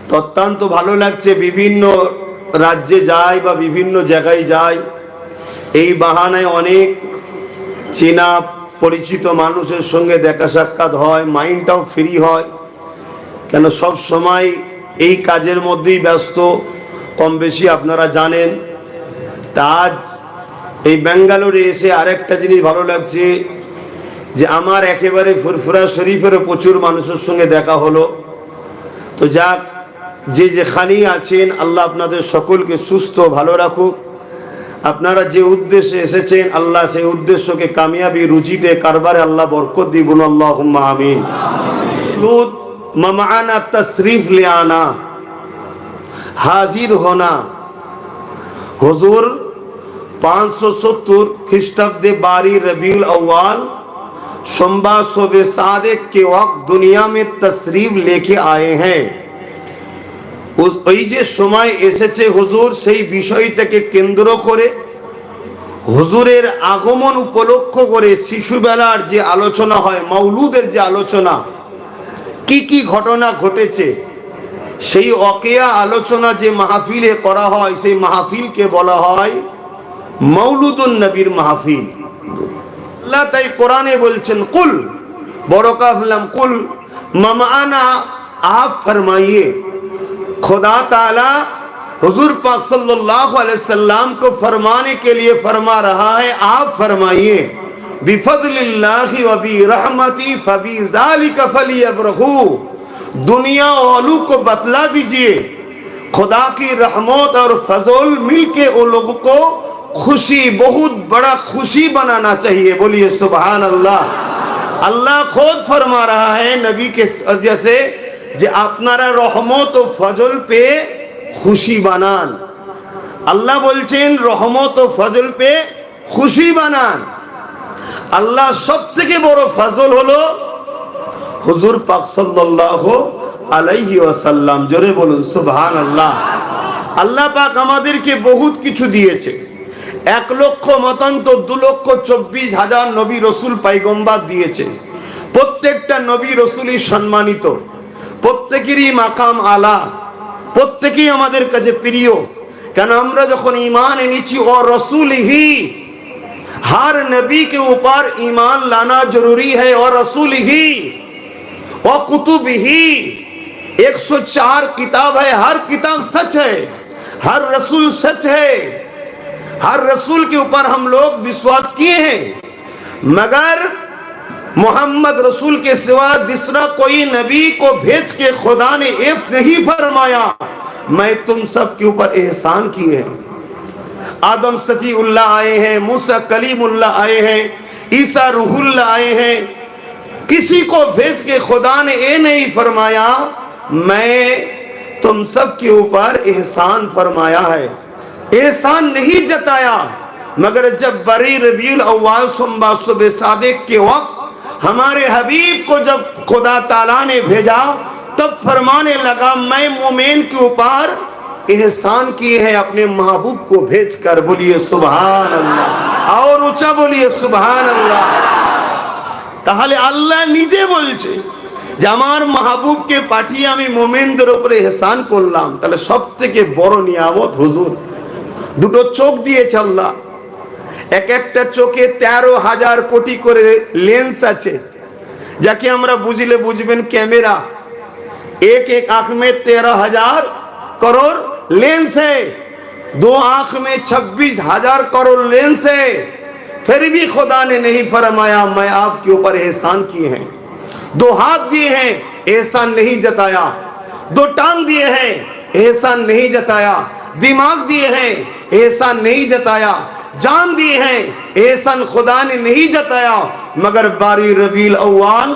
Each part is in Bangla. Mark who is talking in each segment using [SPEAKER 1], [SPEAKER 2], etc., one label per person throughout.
[SPEAKER 1] তো অত্যন্ত ভালো লাগছে। বিভিন্ন রাজ্যে যাই বা বিভিন্ন জায়গায় যাই, এই বাহানায় অনেক চেনা পরিচিত মানুষের সঙ্গে দেখা সাক্ষাৎ হয়, মাইন্ডটাও ফ্রি হয়। কেন সব সময় এই কাজের মধ্যেই ব্যস্ত, কম বেশি আপনারা জানেন। তা আজ এই ব্যাঙ্গালোরে এসে আরেকটা জিনিস ভালো লাগছে যে আমার একেবারে ফুরফুরা শরীফেরও প্রচুর মানুষের সঙ্গে দেখা হলো। তো যাক, যে যেখানেই আছেন আল্লাহ আপনাদের সকলকে সুস্থ ভালো রাখুক। আপনারা যে উদ্দেশ্যে এসেছেন আল্লাহ সেই উদ্দেশ্যকে কামিয়াবি রুজিতে কারবারে আল্লাহ বরকত দি, বলুন আল্লাহুম্মা আমিন। মামানা তশরিফ ले आना, हाजिर होना। हुजूर 570 ख्रीष्टाब्दे 12 रबीउल अव्वल सोमवार सुबह सादिक के वक्त दुनिया में तशरीफ लेके आए हैं। ওই যে সময় এসেছে হুজুর, সেই বিষয়টাকে কেন্দ্র করে হুজুরের আগমন উপলক্ষ করে শিশুবেলার যে আলোচনা হয়, মাউলুদের যে আলোচনা, কি কি ঘটনা ঘটেছে, সেই ওয়াকিয়া আলোচনা যে মাহফিলে করা হয়, সেই মাহফিলকে বলা হয় মাউলুদুন নবীর মাহফিল। আল্লাহ তাই কোরআনে বলছেন, কুল বড় কাফ লাম কুল মামানা, आप फरमाइए। खुदा ताला हुजूर पाक सल्लल्लाहु अलैहि वसल्लम को फरमाने के लिए फरमा रहा है, आप फरमाइए बिफज़लिल्लाहि व बिरहमति फबिज़ालिका फलियफ्रहू। दुनिया वालों को बतला दीजिए, खुदा की रहमत और फजल मिलके उन लोगों को खुशी, बहुत बड़ा खुशी बनाना चाहिए। बोलिए सुभान अल्लाह। अल्लाह खुद फरमा रहा है नबी के वजह से, যে আপনারা রহমত ও ফজল পেয়ে খুশি বানান। আল্লাহ বলছেন রহমত ও ফজল পেয়ে খুশি বানান। আল্লাহ সবথেকে বড় ফজল হলো হুজুর পাক সাল্লাল্লাহু আলাইহি ওয়াসাল্লাম। জোরে বলুন সুবহানাল্লাহ। আল্লাহ পাক আমাদেরকে বহুত কিছু দিয়েছে। 1 লক্ষ মতান্তর 2,24,000 নবী রসুল পয়গম্বর দিয়েছে। প্রত্যেকটা নবী রসুলই সম্মানিত, প্রত্যেকেরই মাকাম আলা, প্রত্যেকেই আমাদের কাছে প্রিয়। কেন আমরা যখন ईमान এনেছি ও रसूलिही, हर नबी के ऊपर ईमान लाना जरूरी है। और रसूलिही और कुतुबिही, 104 किताब है, हर किताब सच है, हर रसूल सच है, हर रसूल के ऊपर हम लोग विश्वास किए हैं। मगर मोहम्मद रसूल के सिवा दूसरा कोई नबी को भेज के खुदा ने एक नहीं फरमाया मैं तुम सब के ऊपर एहसान किए हैं। आदम सफीउल्लाह आए हैं, मूसा कलीमुल्लाह आए हैं, ईसा रूहुल्लाह आए हैं। किसी को भेज के खुदा ने ये नहीं फरमाया मैं तुम सब के ऊपर एहसान फरमाया है, एहसान नहीं जताया। मगर जब बरी रबीउल अव्वल सोमवार सुबह सादिक के वक्त हमारे हबीब को जब खुदा ताला ने भेजा, तब फरमाने लगा मैं मोमेन के ऊपर एहसान किए हैं अपने महबूब को भेजकर। बोलिए सुभान अल्लाह, और ऊंचा बोलिए सुभान अल्लाह। তাহলে আল্লাহ নিজে বলছে যে আমার মাহবুবকে পাঠিয়ে আমি মোমেনদের উপরে এহসান করলাম। তাহলে সবথেকে বড় নিয়ামত হুজুর। দুটো চোখ দিয়েছে আল্লাহ, এক একটা চোখে 13,000 কোটি করে লেন্স আছে, যাকে আমরা বুঝলে বুঝবেন ক্যামেরা। एक एक आंख में 13,000 करोड़ लेंस है, 2 आंख में 26,000 करोड़ लेंस है। फिर भी खुदा ने नहीं फरमाया मैं आपके ऊपर एहसान किए हैं। 2 हाथ दिए हैं, एहसान नहीं जताया। 2 टांग दिए हैं, एहसान नहीं जताया। दिमाग दिए हैं, एहसान नहीं जताया। जान दिए हैं, एहसान खुदा ने नहीं जताया। मगर 12 रबीउल अव्वल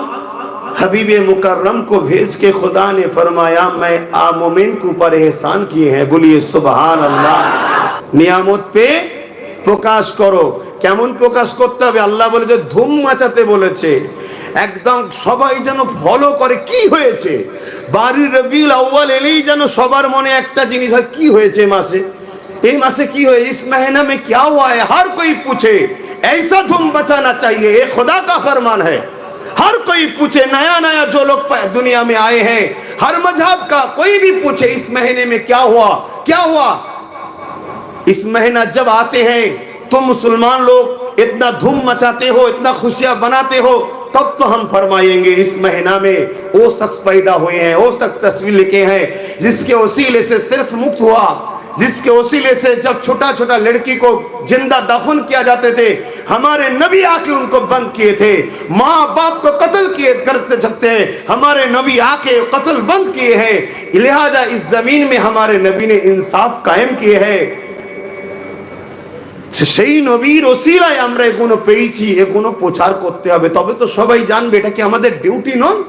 [SPEAKER 1] हबीबे मुकर्रम को भेज के खुदा ने फरमाया मैं मोमिन के ऊपर एहसान किए हैं। बोलिए सुभान अल्लाह। नियामत पे প্রকাশ করো। কেমন প্রকাশ করতে হবে? আল্লাহ বলে যে ধুম মাচাতে বলেছে, একদম সবাই যেন ফলো করে। কি হয়েছে? 12 রবিউল আউয়াল এলেই যেন সবার মনে একটা জিনিস হয়, কি হয়েছে মাসে, এই মাসে কি হয়েছে, इस महीना में क्या हुआ है। हर कोई पूछे, ऐसा धूम बचाना चाहिए, ये खुदा का फरमान है। हर कोई पूछे, नया नया जो लोग दुनिया में आए हैं हर मजहब का कोई भी पूछे इस महीने में क्या हुआ, क्या हुआ। इस महीना जब आते हैं तो मुसलमान लोग इतना धूम मचाते हो, इतना खुशियां बनाते हो, तब तो हम फरमाएंगे इस महीना में वो शख्स पैदा हुए हैं, वो शख्स तस्वीर लिखे हैं जिसके वसीले से सिर्फ मुक्त हुआ, जिसके वसीले से जब छोटा छोटा लड़की को जिंदा दफन किया जाते थे हमारे नबी आके उनको बंद किए थे, माँ बाप को कत्ल किए कर सकते हैं, हमारे नबी आके कत्ल बंद किए हैं। लिहाजा इस जमीन में हमारे नबी ने इंसाफ कायम किए हैं। সেই নবীর ওসিলায় আমরা এগুলো পেয়েছি, এগুলো প্রচার করতে হবে, তবে তো সবাই জানবে। এটা কি আমাদের ডিউটি নয়?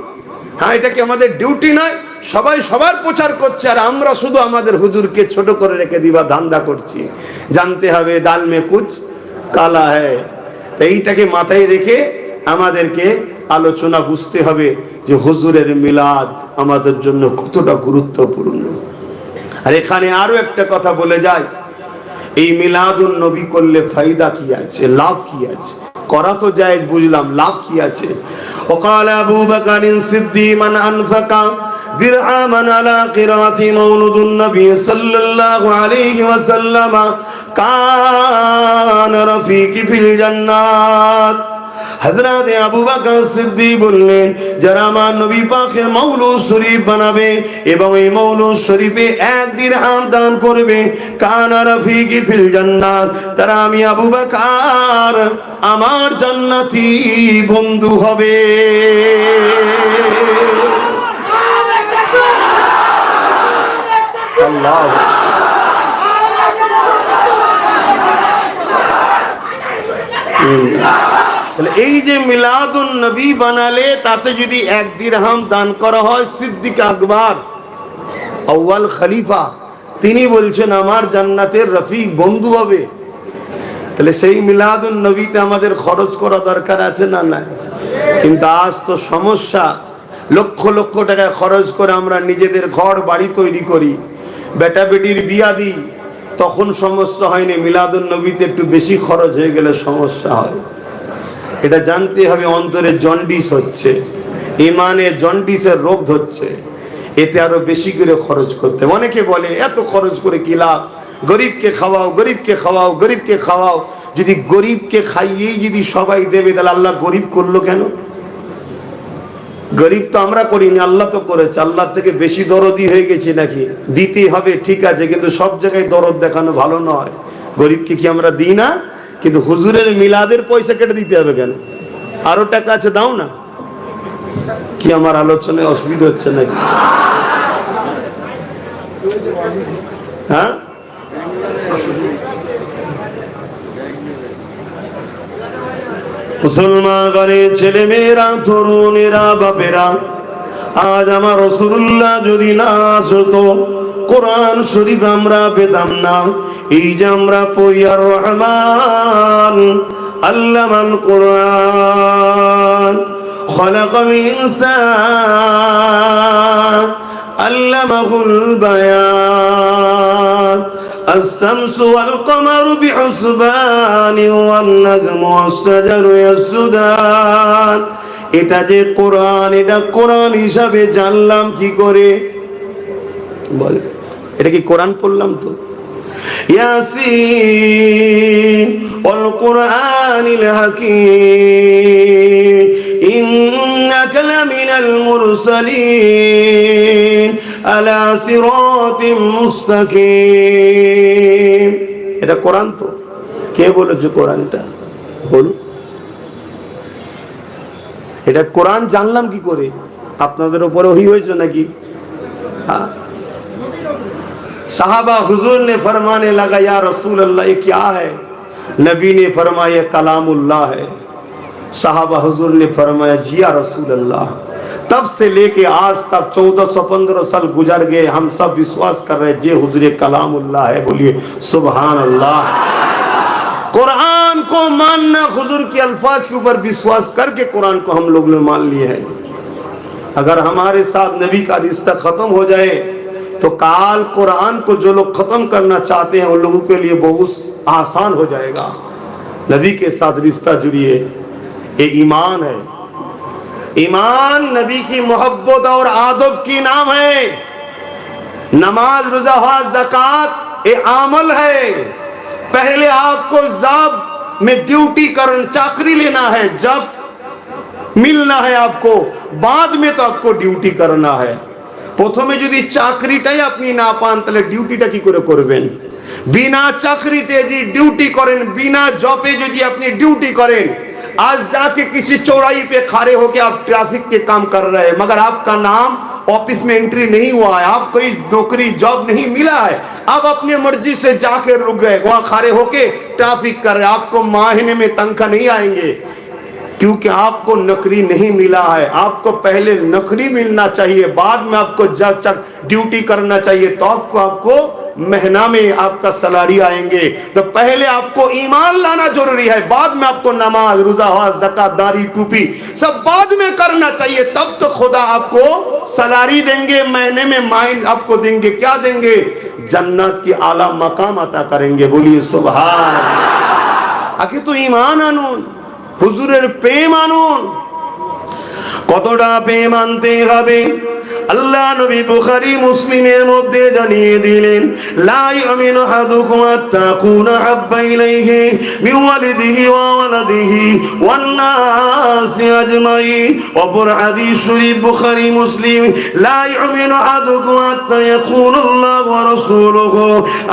[SPEAKER 1] হ্যাঁ, এটা কি আমাদের ডিউটি নয়? সবাই সবার প্রচার করছে আর আমরা শুধু আমাদের হুজুরকে ছোট করে রেখে দিবা ধান্দা করছি। জানতে হবে দাল মে কুছ কালা হ্যায়। তো এইটাকে মাথায় রেখে আমাদেরকে আলোচনা বুঝতে হবে যে হুজুরের মিলাদ আমাদের জন্য কতটা গুরুত্বপূর্ণ। আর এখানে আরো একটা কথা বলে যায়, এই মিলাদুন নবী করলে ফায়দা কি আছে, লাভ কি আছে? করা তো জায়েজ বুঝলাম, লাভ কি আছে? وقال ابو بكر الصديق من انفق درهما على قراءة مولد النبي صلى الله عليه وسلم كان رفيقي في الجنات। হযরত আবু বকর সিদ্দিক বললেন, যারা আমার নবী পাকের মৌলুদ শরীফ বানাবে এবং এই মৌলুদ শরীফে 1 দিরহাম দান করবে, কানা রাফিকি ফিল জান্নাত, তারা আমি আবু বকর আমার জান্নাতি বন্ধু হবে। আল্লাহ তাহলে এই যে মিলাদুন নবী বানালে তাতে যদি 1 দিরহাম দান করা হয়, সিদ্দিক আকবর আউয়াল খলিফা তিনি বলছেন আমার জান্নাতের রফিক বন্ধু হবে। তাহলে সেই মিলাদুন নবীতে আমাদের খরচ করা দরকার আছে না? নাই। কিন্তু আজ তো সমস্যা, লক্ষ লক্ষ টাকা খরচ করে আমরা নিজেদের ঘর বাড়ি তৈরি করি, বেটা বেটির বিয়া দিই, তখন সমস্যা হয়নি। মিলাদুন নবীতে একটু বেশি খরচ হয়ে গেলে সমস্যা হয়। এটা জানতে হবে অন্তরে জন্ডিস হচ্ছে, ইমানে জন্ডিসের রোগ ধরছে, এতে আরো বেশি করে খরচ করতে। অনেকে বলে এত খরচ করে কি লাভ, গরিবকে খাওয়াও, গরিবকে খাওয়াও, গরিবকে খাওয়াও। যদি গরিবকে খাইয়েই যদি সবাই দেবে তাহলে আল্লাহ গরিব করলো কেন? গরিব তো আমরা করিনি, আল্লাহ তো করেছে। আল্লাহ থেকে বেশি দরদি হয়ে গেছি নাকি? দিতে হবে ঠিক আছে, কিন্তু সব জায়গায় দরদ দেখানো ভালো নয়। গরিবকে কি আমরা দিই না? কিন্তু হুজুরের মিলাদের পয়সা কেটে দিতে হবে কেন? আরো টাকা আছে দাও না। কি আমার আলোচনায় অসুবিধা হচ্ছে নাকি? হ্যাঁ, মুসলমান ঘরের ছেলে মেয়েরা, তরুণেরা, বাপেরা, আজ আমার রাসূলুল্লাহ যদি না আসতো কোরআন শরীফ আমরা পেতাম না। এই যে আমরা পড়ি আর রহমান আল্লামাল কোরআন খলাকাল ইনসান আল্লামাহুল বায়ান الشمس والقمر بحسبان والنجم والشجر يسجدان। এটা যে কোরআন, এটা কোরআন হিসাবে জানলাম কি করে? বল, এটা কি কোরআন পড়লাম তো? ইয়াসিন ওয়াল কুরআনিল হাকীম ইন্নাকা লামিনাল মুরসালিন আলা সিরাতিম মুস্তাকিম। এটা কোরআন তো? কে বলেছে কোরআনটা? বলুন। এটা কোরআন জানলাম কি করে? আপনাদের উপরে ওহী হয়েছে নাকি? हाँ। साहबा हुजूर ने फरमाने लगा या रसूल अल्लाह ये क्या है? नबी ने फरमाया कलामुल्लाह है। साहबा हुजूर ने फरमाया जी या रसूल अल्लाह। तब से लेके आज तक 1415 साल गुजर गए, हम सब विश्वास कर रहे जे हुजूर कलामुल्लाह है। बोलिए सुभान अल्लाह। कुरान को मानना, हुजूर के अल्फाज के ऊपर विश्वास करके कुरान को हम लोग ने मान लिए हैं। अगर हमारे साथ नबी का रिश्ता खत्म हो जाए तो काल कुरान को जो लोग खत्म करना चाहते हैं उन लोगों के लिए बहुत आसान हो जाएगा। नबी के साथ रिश्ता जुड़िए, ये ईमान है। ईमान नबी की मोहब्बत और आदब की नाम है। नमाज, रोजा, हज, ज़कात ये अमल है। पहले आपको जॉब में ड्यूटी कर चाकरी लेना है, जब मिलना है आपको, बाद में तो आपको ड्यूटी करना है। প্রথমে যদি চাকরিটাই আপনি না পান তাহলে ডিউটিটা কি করে করবেন? बिना চাকরিতে যদি ডিউটি করেন, बिना जॉबे যদি আপনি ডিউটি করেন, आज जाके किसी चौराही पे खड़े होके आप ट्रैफिक के काम कर रहे हैं, मगर आपका नाम ऑफिस में एंट्री नहीं हुआ है, आप कोई नौकरी जॉब नहीं मिला है, आप अपनी मर्जी से जाके रुक गए, वहां खड़े होके ट्रैफिक कर रहे हैं, आपको महीने में तनख्वाह नहीं आएंगे, क्योंकि आपको नौकरी नहीं मिला है। आपको पहले नौकरी मिलना चाहिए, बाद में आपको जब तक ड्यूटी करना चाहिए, तो आपको महीना में आपका सैलरी आएंगे। तो पहले आपको ईमान लाना जरूरी है, बाद में आपको नमाज, रोजा, हज, ज़कात, दाढ़ी, टोपी सब बाद में करना चाहिए, तब तो खुदा आपको सैलरी देंगे, महीने में माइन आपको देंगे। क्या देंगे? जन्नत की आला मकाम अता करेंगे। बोलिए सुभान। आगे तो ईमान आनुन, হুজুরের প্রেম আনুন। কতটা প্রেম আনতে হবে আল্লাহ নবী বুখারী মুসলিমের মধ্যে জানিয়ে দিলেন, লা ইয়ামিনু আহাদুকুম আত্তাকুনা হাব্বা ইলাইহি মিন ওয়ালিদিহি ওয়া ওয়ালাদিহি ওয়ান নাসি আজমাইন। অপর হাদিস শরীফ বুখারী মুসলিম, লা ইয়ামিনু আহাদুকুম আত্তা ইয়াকুনুল্লাহু ওয়া রাসূলুহু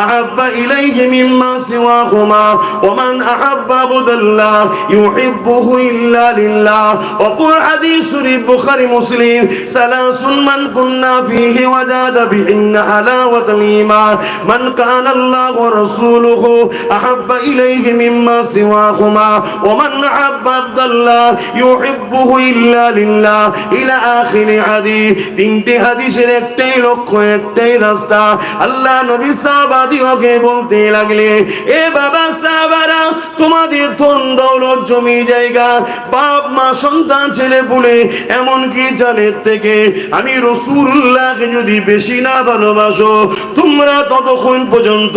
[SPEAKER 1] আহাব্বা ইলাইহি মিম্মা সিওয়াহুমা ওয়া মান আহাব্বা আবদাল্লাহ ইউহিব্বুহু ইল্লা লিল্লাহ। অপর হাদিস শরীফ বুখারী মুসলিম, সালাসুন মান কুন্না ফীহি ওয়াজাদা বিহিন্না হালাওয়াতুল ঈমান, মান কানা আল্লাহু ওয়া রাসূলুহু আহাব্বা ইলাইহি মিম্মা সিওয়াহুমা ওয়া মান আহাব্বা আবদাল্লাহ ইউহিব্বুহু ইল্লা লিল্লাহ, ইলা আখির হাদিস। তিনটি হাদিসের একটাই লক্ষ্য, একটাই রাস্তা। আল্লাহ নবী সাহাবাদিওকে বলতে লাগলেন, এ বাবা সাহাবারা, তোমাদের ধন দৌলত, জমি জায়গা, বাপ মা, সন্তান, ছেলে পুলে, এমনকি জানের থেকে আমি রাসূলুল্লাহকে যদি বেশি না ভালোবাসো, তোমরা ততক্ষণ পর্যন্ত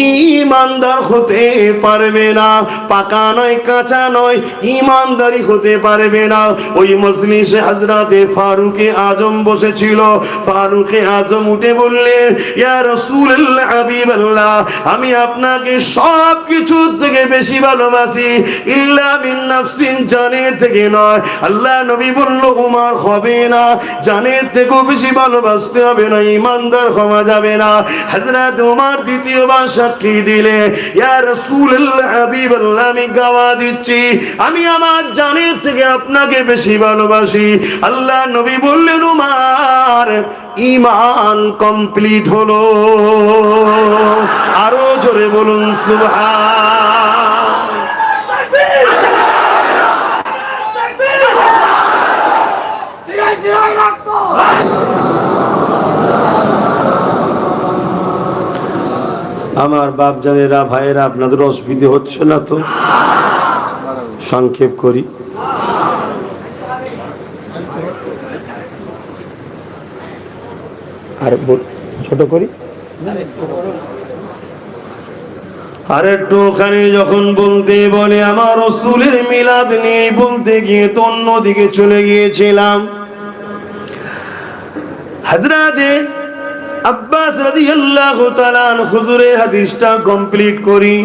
[SPEAKER 1] ঈমানদার হতে পারবে না। পাকা নয়, কাঁচা নয়, ঈমানদারি হতে পারবে না। ওই মজলিসে হযরতে ফারুকে আজম বসেছিল। ফারুকে আজম উঠে বললেন, ইয়া রাসূলুল্লাহ, হাবিবাল্লাহ, আমি আপনাকে সব কিছু থেকে বেশি ভালোবাসি, ইল্লা মিন নাফসিন, জানের থেকে নয়। আল্লাহ নবী বলল, উমর, হবে না, জানের থেকেও বেশি ভালোবাসতে হবে না, ঈমানদার হওয়া যাবে না। হযরত উমর দ্বিতীয়বার সাক্ষী দিলে, ইয়া রাসূলুল্লাহ, হাবিবাল্লাহ, আমি গাওয়া দিচ্ছি আমি আমার জানের থেকে আপনাকে বেশি ভালোবাসি। আল্লাহ নবী বললেন, উমর, ঈমান কমপ্লিট হলো। আরো জোরে বলুন সুবহান। আমার বাপ জানেরা, ভাইয়েরা, আপনাদের অসুবিধা হচ্ছে না তো? সংক্ষেপ করি। আর ছোট করি। আর একটু ওখানে যখন বলতে বলে, আমার রাসূলের মিলাদ নিয়ে বলতে গিয়ে তো অন্যদিকে চলে গিয়েছিলাম। হযরতে আব্বাস রাদিয়াল্লাহু তাআলা হুজুরের হাদিসটা কমপ্লিট করি।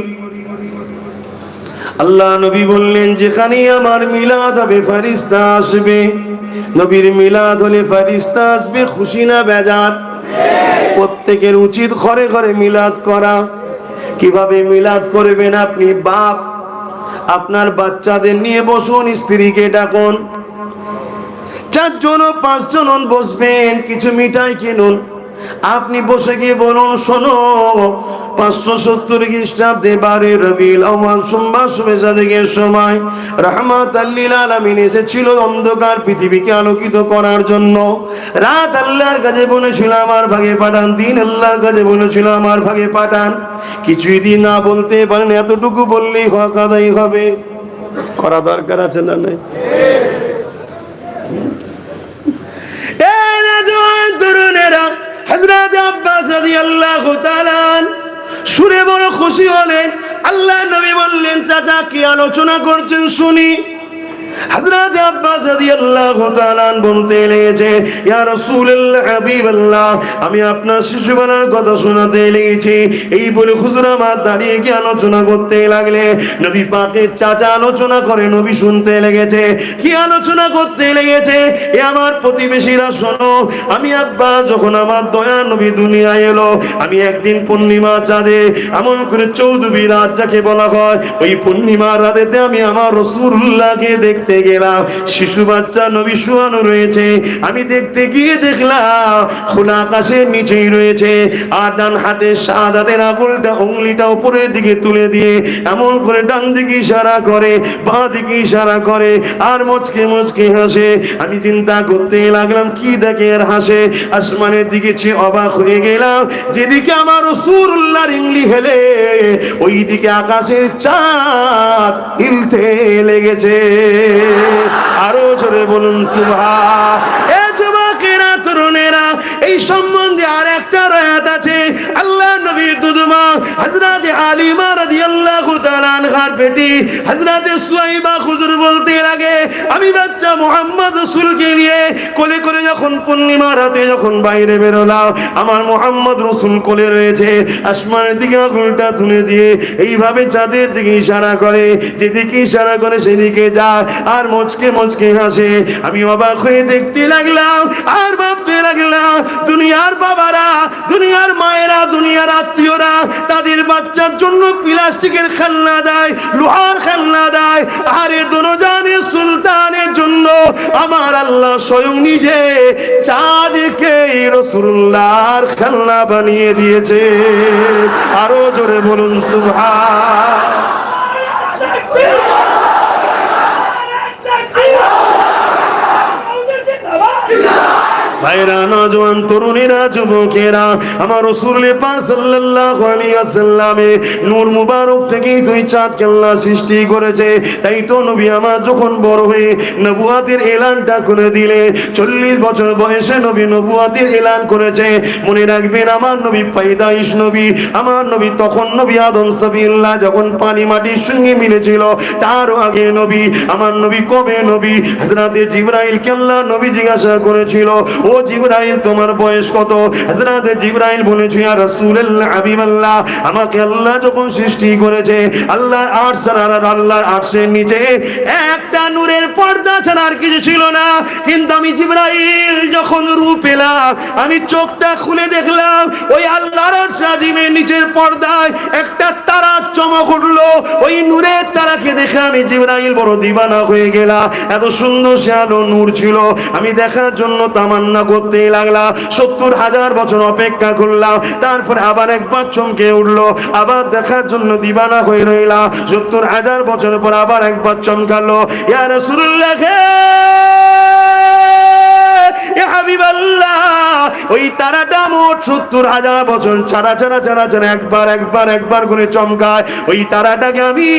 [SPEAKER 1] আল্লাহ নবী বললেন, যেখানে আমার মিলাদ হবে ফেরেশতা আসবে। নবীর মিলাদ হলে ফেরেশতা আসবে, খুশি না বেজার? প্রত্যেকের উচিত ঘরে ঘরে মিলাদ করা। কিভাবে মিলাদ করবেন? আপনি বাপ, আপনার বাচ্চাদের নিয়ে বসুন, স্ত্রীকে ডাকুন, 4 জন 5 জন বসবেন, কিছু মিঠাই কিনুন। আপনি বসে গিয়ে বলুন, শোনো, 570 খ্রিস্টাব্দে 12 রবিউল আউয়াল সোমবার শুভে সাদেকের সময় রাহমাতাল লিল আলামিন এসেছিল অন্ধকার পৃথিবীকে আলোকিত করার জন্য। রাত আল্লাহর কাছে বলেছিল আমার ভাগে পাঠান, দিন আল্লাহর কাছে বলেছিল আমার ভাগে পাঠান। কিছুই দিন না বলতে পারেন, এতটুকু বললেই হক আদায় হবে। করা দরকার আছে না নাই? তরুণেরা, হযরত আব্বাস রাদিয়াল্লাহু তাআলা সুরে বড় খুশি হলেন। আল্লাহ নবী বললেন, চাচা কি আলোচনা করছেন শুনি।
[SPEAKER 2] হযরত আব্বাস রাদিয়াল্লাহু তাআলা বলতে লেগেছে, ইয়া রাসূলুল্লাহ হাবিবাল্লাহ, আমি আপনার শিশুবেলার কথা শোনাতে লেগেছি। এই বলে হুজুর আমার দাঁড়িয়ে গিয়ে আলোচনা করতে লাগলে। নবী পাকের চাচা আলোচনা করে, নবী শুনতে লেগেছে। কি আলোচনা করতে লেগেছে? এ আমার প্রতিবেশীরা শোনো, আমি আব্বা যখন আমার দয়া নবী দুনিয়ায় এলো, আমি একদিন পূর্ণিমা চাঁদে এমন করে চৌদ্দবী রাত যাকে বলা হয়, ওই পূর্ণিমা রাতেতে আমি আমার রাসূলুল্লাহকে দেখতে গেলাম। শিশু বাচ্চা নবী শোয়ানো রয়েছে। আমি দেখতে গিয়ে দেখলাম খোলা আকাশের নিচেই রয়েছে, আর ডান হাতে শাহাদাতের আঙুলটা উংলিটা উপরের দিকে তুলে দিয়ে এমন করে ডান দিকে ইশারা করে, বাঁ দিকে ইশারা করে, আর মুচকে মুচকে হাসে। আমি চিন্তা করতে লাগলাম কি দেখে আর হাসে। আসমানের দিকে চেয়ে অবাক হয়ে গেলাম, যেদিকে আমার রাসূলুল্লাহর ইংলি হেলে ওই দিকে আকাশের চাঁদ হিলতে লেগেছে। আরো জোরে বলুন সুবহান। এ যুবকেরা, তরুণেরা, এই সম্বন্ধে আর একটা রায়াত আছে। আল্লাহ নবীর দুধমা হযরত আলিমা রাদিয়াল্লাহু তাআলা আনহার বেটি হযরত সুয়াইবা হুজুর বলতে লাগে, আমি বাচ্চা মুহাম্মদ রাসূলকে নিয়ে কোলে করে যখন পূর্ণিমা রাতে যখন বাইরে বেরোলাম, আমার মুহাম্মদ রাসূল কোলে রয়েছে। আসমানের দিকে আঙুলটা তুলে দিয়ে এইভাবে চাঁদের দিকে ইশারা করে, যেদিকে ইশারা করে সেদিকে যায়, আর মুচকে মুচকে হাসে। আমি অবাক হয়ে দেখতে লাগলাম আর ভাবতে লাগলাম, দুনিয়ার বাবারা, দুনিয়ার মায়েরা, দুনিয়ার আত্মীয়রা তাদের বাচ্চার জন্য প্লাস্টিকের খেলনা দেয়, লোহার খেলনা দেয়, আর এ দুনিয়ার সুলতানের জন্য আমার আল্লাহ স্বয়ং নিজে চাঁদকে রাসূলুল্লাহর খেলনা বানিয়ে দিয়েছে। আরো জোরে বলুন সুবহান। ভাইরা, নওজোয়ান, তরুণীরা, যুবকেরা, আমার রাসূল পাক সাল্লাল্লাহু আলাইহি ওয়াসাল্লামে নূর মুবারক থেকে দুই চাঁদ কেল্লা সৃষ্টি করেছে। তাই তো নবী আমার যখন বড় হয়ে নবুয়াতের এলানটা করে দিলে, 40 বছর বয়সে নবী নবুয়াতের এলান করেছে। মনে রাখবেন, আমার নবী পায়দাইশ নবী, আমার নবী তখন নবী আদম সফিউল্লাহ যখন পানি মাটির সঙ্গে মিলেছিল, তারও আগে নবী। আমার নবী কবে নবী? হযরতে জিবরাইল কেল্লা নবী জিজ্ঞাসা করেছিল, ও জিবরাইল, তোমার বয়স কত? হযরত জিবরাইল বলেছে, ইয়া রাসূলুল্লাহ হাবিবাল্লাহ, আমাকে আল্লাহ যখন সৃষ্টি করেছে, আল্লাহর আরশ ছাড়া আর আল্লাহর আরশের নিচে একটা নূরের পর্দা ছাড়া আর কিছু ছিল না। কিন্তু আমি জিবরাইল যখন রূপ পেলাম, আমি চোখটা খুলে দেখলাম ওই আল্লাহর আরশ আজিমের নিচের পর্দায় একটা তারা চমক উঠলো। ওই নূরের তারাকে দেখে আমি জিবরাইল বড় দিবানা হয়ে গেলাম। এত সুন্দর সে আলো নূর ছিল। আমি দেখার জন্য তামান্না করতে লাগলাম। 70,000 বছর অপেক্ষা করলাম, তারপর আবার একবার চমকে উঠলো, আবার দেখার জন্য দিবানা হয়ে রইলাম। 70,000 বছর পর আবার একবার চমকালো, ইয়া রাসূলুল্লাহ ওই তারাটা মোট 70,000 বছর ছাড়া ছাড়া ছাড়া ছাড়া একবার করে চমকায়। ওই তারাটাকে আমি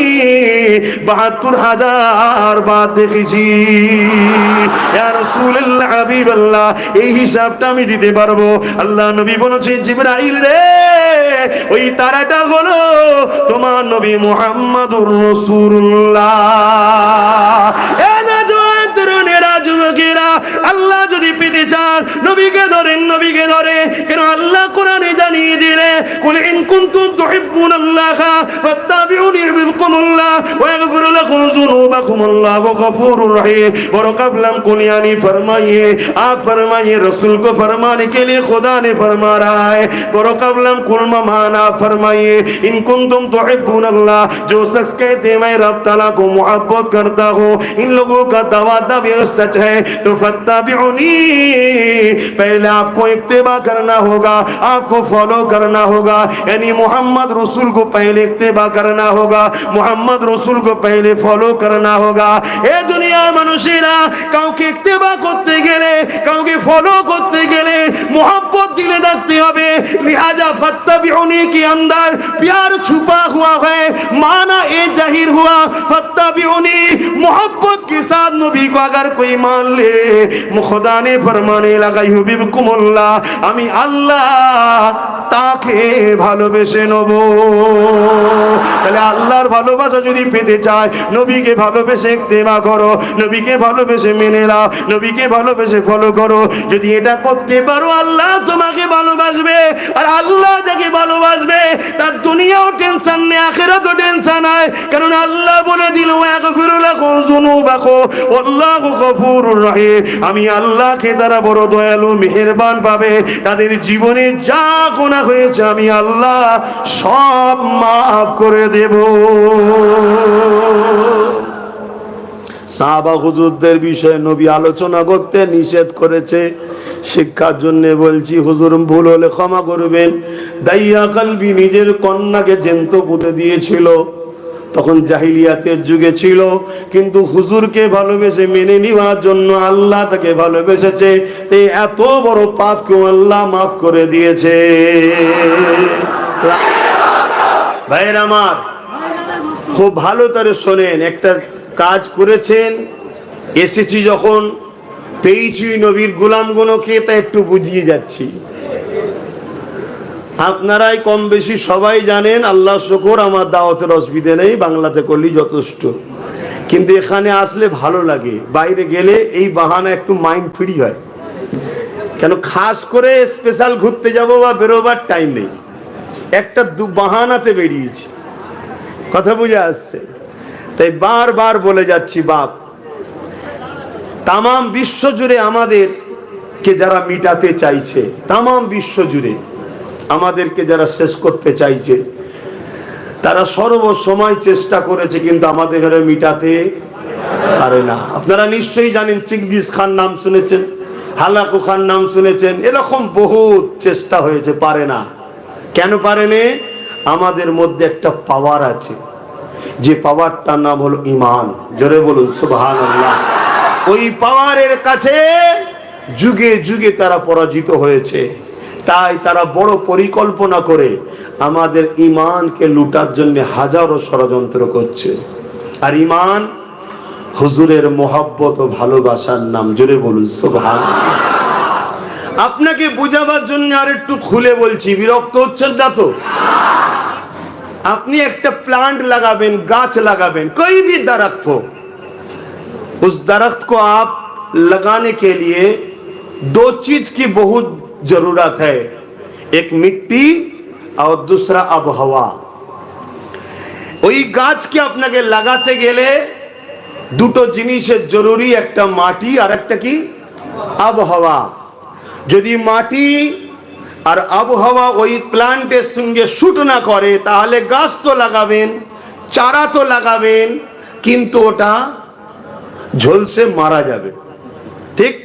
[SPEAKER 2] 72,000 বার দেখেছি। ইয়া রাসূলুল্লাহ হাবিবাল্লাহ, এই হিসাবটা আমি দিতে পারবো। আল্লাহ নবী বলেছেন, জিবরাইল রে, ওই তারাটা হলো তোমার নবী মুহাম্মদুর রাসূলুল্লাহ। যুবকেরা, আল্লাহ যদি পেতে চান, নবীকে ধরেন, নবীকে ধরে। কেন আল্লাহ কোরআনে জানিয়ে দিলে, কুল ইন কুনতুম তুহিব্বুনাল্লাহা ফাত্তাবিউনি ইউহিব্বুকুমুল্লাহ ওয়া ইয়াগফির লাকুম যুনুবাকুম আল্লাহু গফুরুর রহিম। বড় কাবলাম কুলিয়ানি फरमाइए, आप फरमाइए, रसूल को फरमाने के लिए खुदा ने फरमा रहा है। बड़ो कबलम कुल माना फरमाइए, इन कुंतुम तुहिब्बुनल्लाह, जो शख्स कहते हैं मैं रब ताला को मोहब्बत करता हूँ, इन लोगों का दावा सच है, तो फत्ताबिउनी, पहले आपको इत्तिबा करना होगा, आपको फॉलो करना होगा। यानी मोहम्मद रसूल को पहले इत्तिबा करना होगा, मोहम्मद रसूल को पहले फॉलो करना होगा। ए दुनिया मनुष्यरा, কাউকে ইত্তেবা করতে গেলে, কাউকে ফলো করতে গেলে मोहब्बत दिले रखते হবে। लिहाजा फत्ताबिउनी के अंदर प्यार छुपा हुआ है, माना ये जाहिर हुआ फत्ताबिउनी, मोहब्बत के साथ नबी को अगर कोई मान ले, खुदा ने फरमाने लगा युहिब्बुकुमुल्लाह, আমি আল্লাহ তাকে ভালোবেসে নেব। তাহলে আল্লাহর ভালোবাসা যদি পেতে চায়, নবীকে ভালোবেসে ইত্তেবা করো, নবীকে ভালোবেসে মেনে নাও, নবীকে ভালোবেসে ফলো করো। যদি এটা করতে পারো, আল্লাহ তোমাকে ভালোবাসবে। আর আল্লাহ যাকে ভালোবাসবে তার দুনিয়াও টেনশন নেই, আখিরাতও টেনশন নাই। কারণ আল্লাহ বলে দিল, ওয়াগফিরু লাকুম যুনুবাকুম ওয়াল্লাহু গফুরুর রহিম। আমি আল্লাহকে তারা বড় দয়ালু মেহেরবান পাবে, তাদের জীবনে যা গুনাহ হয়েছে আমি আল্লাহ সব মাফ করে দেব। সাহাবা হুজুরদের বিষয়ে নবী আলোচনা করতে নিষেধ করেছে। শিক্ষার জন্য বলছি, হুজুর ভুল হলে ক্ষমা করবেন। দাইয়া কালবি নিজের কন্যাকে জ্যান্ত পুঁতে দিয়েছিল, তখন জাহিলিয়াতের যুগে ছিল, কিন্তু হুজুরকে ভালোবেসে মেনে নেওয়ার জন্য আল্লাহ তাকে ভালোবেসেছে। এই এত বড় পাপ কেউ আল্লাহ মাফ করে দিয়েছে। ভাইয়ের আমার, খুব ভালো করে শোনেন, একটা কাজ করেছেন, এসেছি যখন পেয়েছি নবীর গোলামগুলোকে, তা একটু বুঝিয়ে যাচ্ছি। আপনারাই কম বেশি সবাই জানেন, আল্লাহ শুকর আমার দাওয়াতের অসুবিধে নেই, বাংলাতে করলেই যথেষ্ট। কিন্তু এখানে আসলে ভালো লাগে, বাইরে গেলে এই বাহানা একটু মাইন্ড ফ্রি হয়। কেন খাস করে স্পেশাল ঘুরতে যাব বা বেরোবার টাইম নেই, একটা বাহানাতে বেরিয়েছি। কথা বুঝে আসছে? তাই বারবার বলে যাচ্ছি, বাপ তামাম বিশ্ব জুড়ে আমাদেরকে যারা মিটাতে চাইছে, তামাম বিশ্ব জুড়ে আমাদেরকে যারা শেষ করতে চাইছে, তারা সর্বসময় চেষ্টা করেছে, কিন্তু আমাদের ঘরে মিটাতে পারে না। আপনারা নিশ্চয়ই জানেন, চিঙ্গিস খান নাম শুনেছেন, হালাকু খান নাম শুনেছেন, এরকম বহুত চেষ্টা হয়েছে, পারে না। কেন পারেনি? আমাদের মধ্যে একটা পাওয়ার আছে, যে পাওয়ারটার নাম হলো ঈমান। জোরে বলুন সুবহানাল্লাহ। ওই পাওয়ারের কাছে যুগে যুগে তারা পরাজিত হয়েছে। তাই তারা বড় পরিকল্পনা করে আমাদের ঈমানকে লুটার জন্য হাজারো ষড়যন্ত্র করছে। আর ঈমান হুজুরের মোহাব্বত ও ভালোবাসার নাম। জোরে বলুন সুবহানাল্লাহ। আপনাকে বুঝাবার জন্য আর একটু খুলে বলছি, বিরক্ত হচ্ছেন না তো? আপনি একটা প্লাंट लगाবেন, गाछ लगाবেন, कोई भी दरख्त हो, उस दरख्त को आप लगाने के लिए दो चीज की बहुत जरूरत है, एक मिट्टी और दूसरा आबहावा। ওই গাছকে আপনাকে লাগাতে গেলে দুটো জিনিসের জরুরি, একটা মাটি আর একটা কি আবহাওয়া। যদি মাটি আর আবহাওয়া ওই প্লান্টের সঙ্গে শুট না করে, তাহলে গাছ তো লাগাবেন, চারা তো লাগাবেন, কিন্তু ওটা ঝলসে মারা যাবে। ঠিক?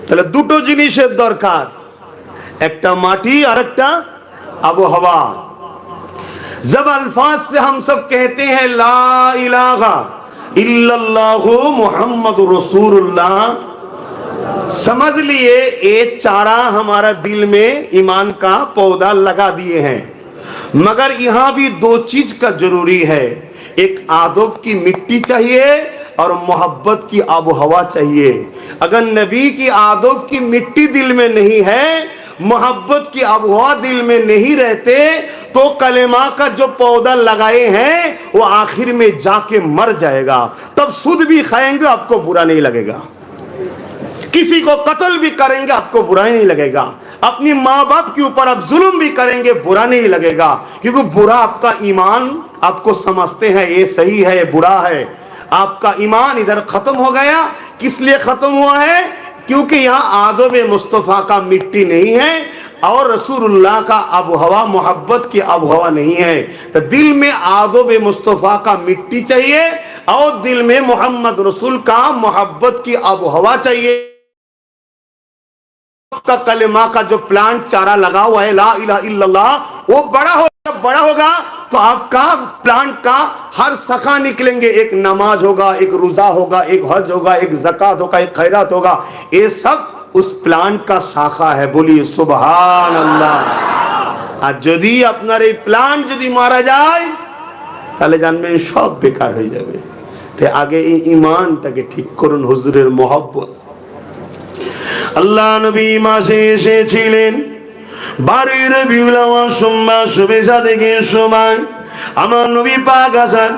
[SPEAKER 2] তাহলে দুটো জিনিসের দরকার, একটা মাটি আর একটা আবহাওয়া। जब अल्फाज से हम सब कहते हैं ला इलाहा इल्लल्लाहु मुहम्मदुर रसूलुल्लाह, समझ लिए ये चारा हमारा दिल में ईमान का पौधा लगा दिए हैं। मगर यहाँ भी दो चीज का जरूरी है, एक आदब की मिट्टी चाहिए और मोहब्बत की आबोहवा चाहिए। अगर नबी की आदब की मिट्टी दिल में नहीं है, मोहब्बत की आबोहवा दिल में नहीं रहते, तो कलेमा का जो पौधा लगाए हैं वो आखिर में जाके मर जाएगा। तब सुद भी खाएंगे, आपको बुरा नहीं लगेगा। किसी को कत्ल भी करेंगे, आपको बुरा नहीं लगेगा। अपनी माँ बाप के ऊपर आप जुल्म भी करेंगे, बुरा नहीं लगेगा, क्योंकि बुरा आपका ईमान आपको समझते हैं ये सही है ये बुरा है। आपका ईमान इधर खत्म हो गया। किस लिए खत्म हुआ है? क्योंकि यहाँ आदब मुस्तफ़ा का मिट्टी नहीं है और रसूलुल्लाह का आबोहवा, मोहब्बत की आबोहवा नहीं है। तो दिल में आदब मुस्तफ़ा का मिट्टी चाहिए और दिल में मोहम्मद रसूल का मोहब्बत की आबोहवा चाहिए। आपका कलेमा का जो प्लांट चारा लगा हुआ है ला इलाहा इल्लल्लाह, वो बड़ा होगा तो आपका प्लांट का हर शाखा निकलेंगे। एक नमाज होगा, एक रोजा होगा, एक हज होगा, एक ज़कात होगा, एक खैरात होगा। ये सब उस प्लांट का शाखा है। बोलिए सुभान अल्लाह। আর যদি আপনার এই প্লান্ট যদি মারা যায়, তাহলে জানবেন সব বেকার হয়ে যাবে। তাই আগে এই ঈমানটাকে ঠিক করুন, হুজুরের মহব্বত। আল্লাহ নবী মাসে এসেছিলেন, 12 রবিউল আউয়াল সোমবার শবে সাদেকের সময় আমার নবী পাক আছেন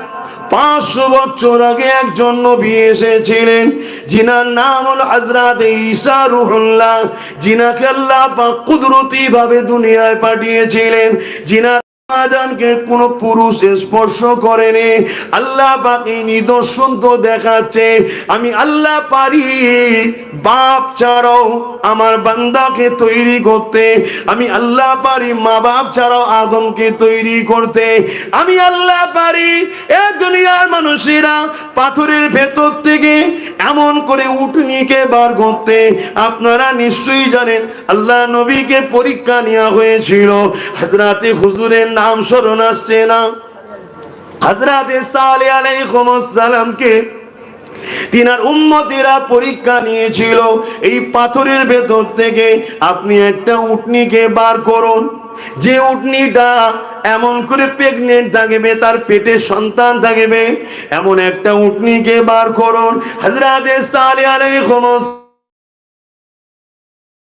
[SPEAKER 2] 500 বছর আগে একজন নবী এসেছিলেন, যিনার নাম হলো হযরত ঈসা রূহুল্লাহ, যিনাকে আল্লাহ পাক কুদরতি ভাবে দুনিয়ায় পাঠিয়েছিলেন, যিনার আজানকে কোন পুরুষ স্পর্শ করেনি। আল্লাহ পাক এই নিদর্শন তো দেখাচ্ছে, আমি আল্লাহ পারি বাপ ছাড়াও আমার বান্দাকে তৈরি করতে, আমি আল্লাহ পারি মা বাপ ছাড়াও আদমকে তৈরি করতে, আমি আল্লাহ পারি এ দুনিয়ার মানুষেরা পাথরের ভেতর থেকে এমন করে উটনিকে বার করতে। আপনারা নিশ্চয়ই জানেন আল্লাহ নবীকে পরীক্ষা নেওয়া হয়েছিল, হযরতে হুজুরের নাম স্মরণ আসছে না, হযরতে সালেহ আলাইহিস সালামকে তিনার উম্মতিরা পরীক্ষা নিয়েছিল, এই পাথরের ভেতর থেকে আপনি একটা উটনিকে বার করুন, যে উটনিটা এমন করে প্রেগনেন্ট থাকবে, তার পেটে সন্তান থাকবে, এমন একটা উটনিকে বার করুন। হযরতে সালেহ আলাইহিস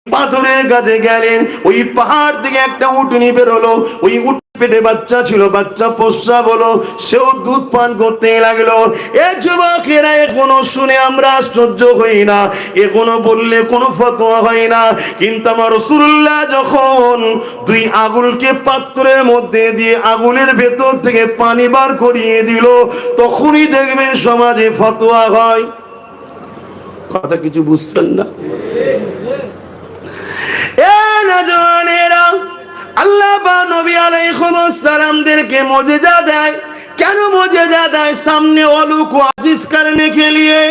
[SPEAKER 2] পাথরের কাছে গেলেন, ওই পাহাড় থেকে একটা উটনি বের হলো, ওই উট পেটে বাচ্চা ছিল, বাচ্চা প্রস্রাব হলো, সেও দুধ পান করতে লাগলো। এ যুবকেরা এখনো শুনে আমরা আশ্চর্য হই না, এখনো বললে কোনো ফতোয়া হয় না, কিন্তু আমার রাসূলুল্লাহ যখন দুই আগুলকে পাত্রের মধ্যে দিয়ে আগুনের ভেতর থেকে পানি বার করিয়ে দিল, তখনই দেখবেন সমাজে ফতোয়া হয়। কথা কিছু বুঝছেন না? আল্লাহ বা নবী আলাইহিস সালামদেরকে মুজিজা দেয়। কেন মুজিজা দেয়? সামনে অলুক আজিজ করনে কে লিয়ে,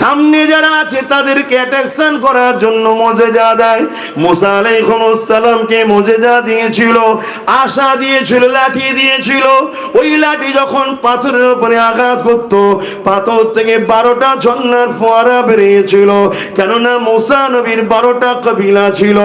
[SPEAKER 2] সামনে যারা আছে তাদেরকে অ্যাট্রাকশন করার জন্য মুজিজা দেয়। মুসা আলাইহিস সালামকে মুজিজা দিয়েছিল, আশা দিয়েছিল, লাঠি দিয়েছিল। ওই লাঠি যখন পাথরের উপরে আঘাত করত, পাথর থেকে 12টা ঝর্ণার ফোয়ারা বেরিয়েছিল। কেননা মুসা নবীর 12টা কবিলা ছিল,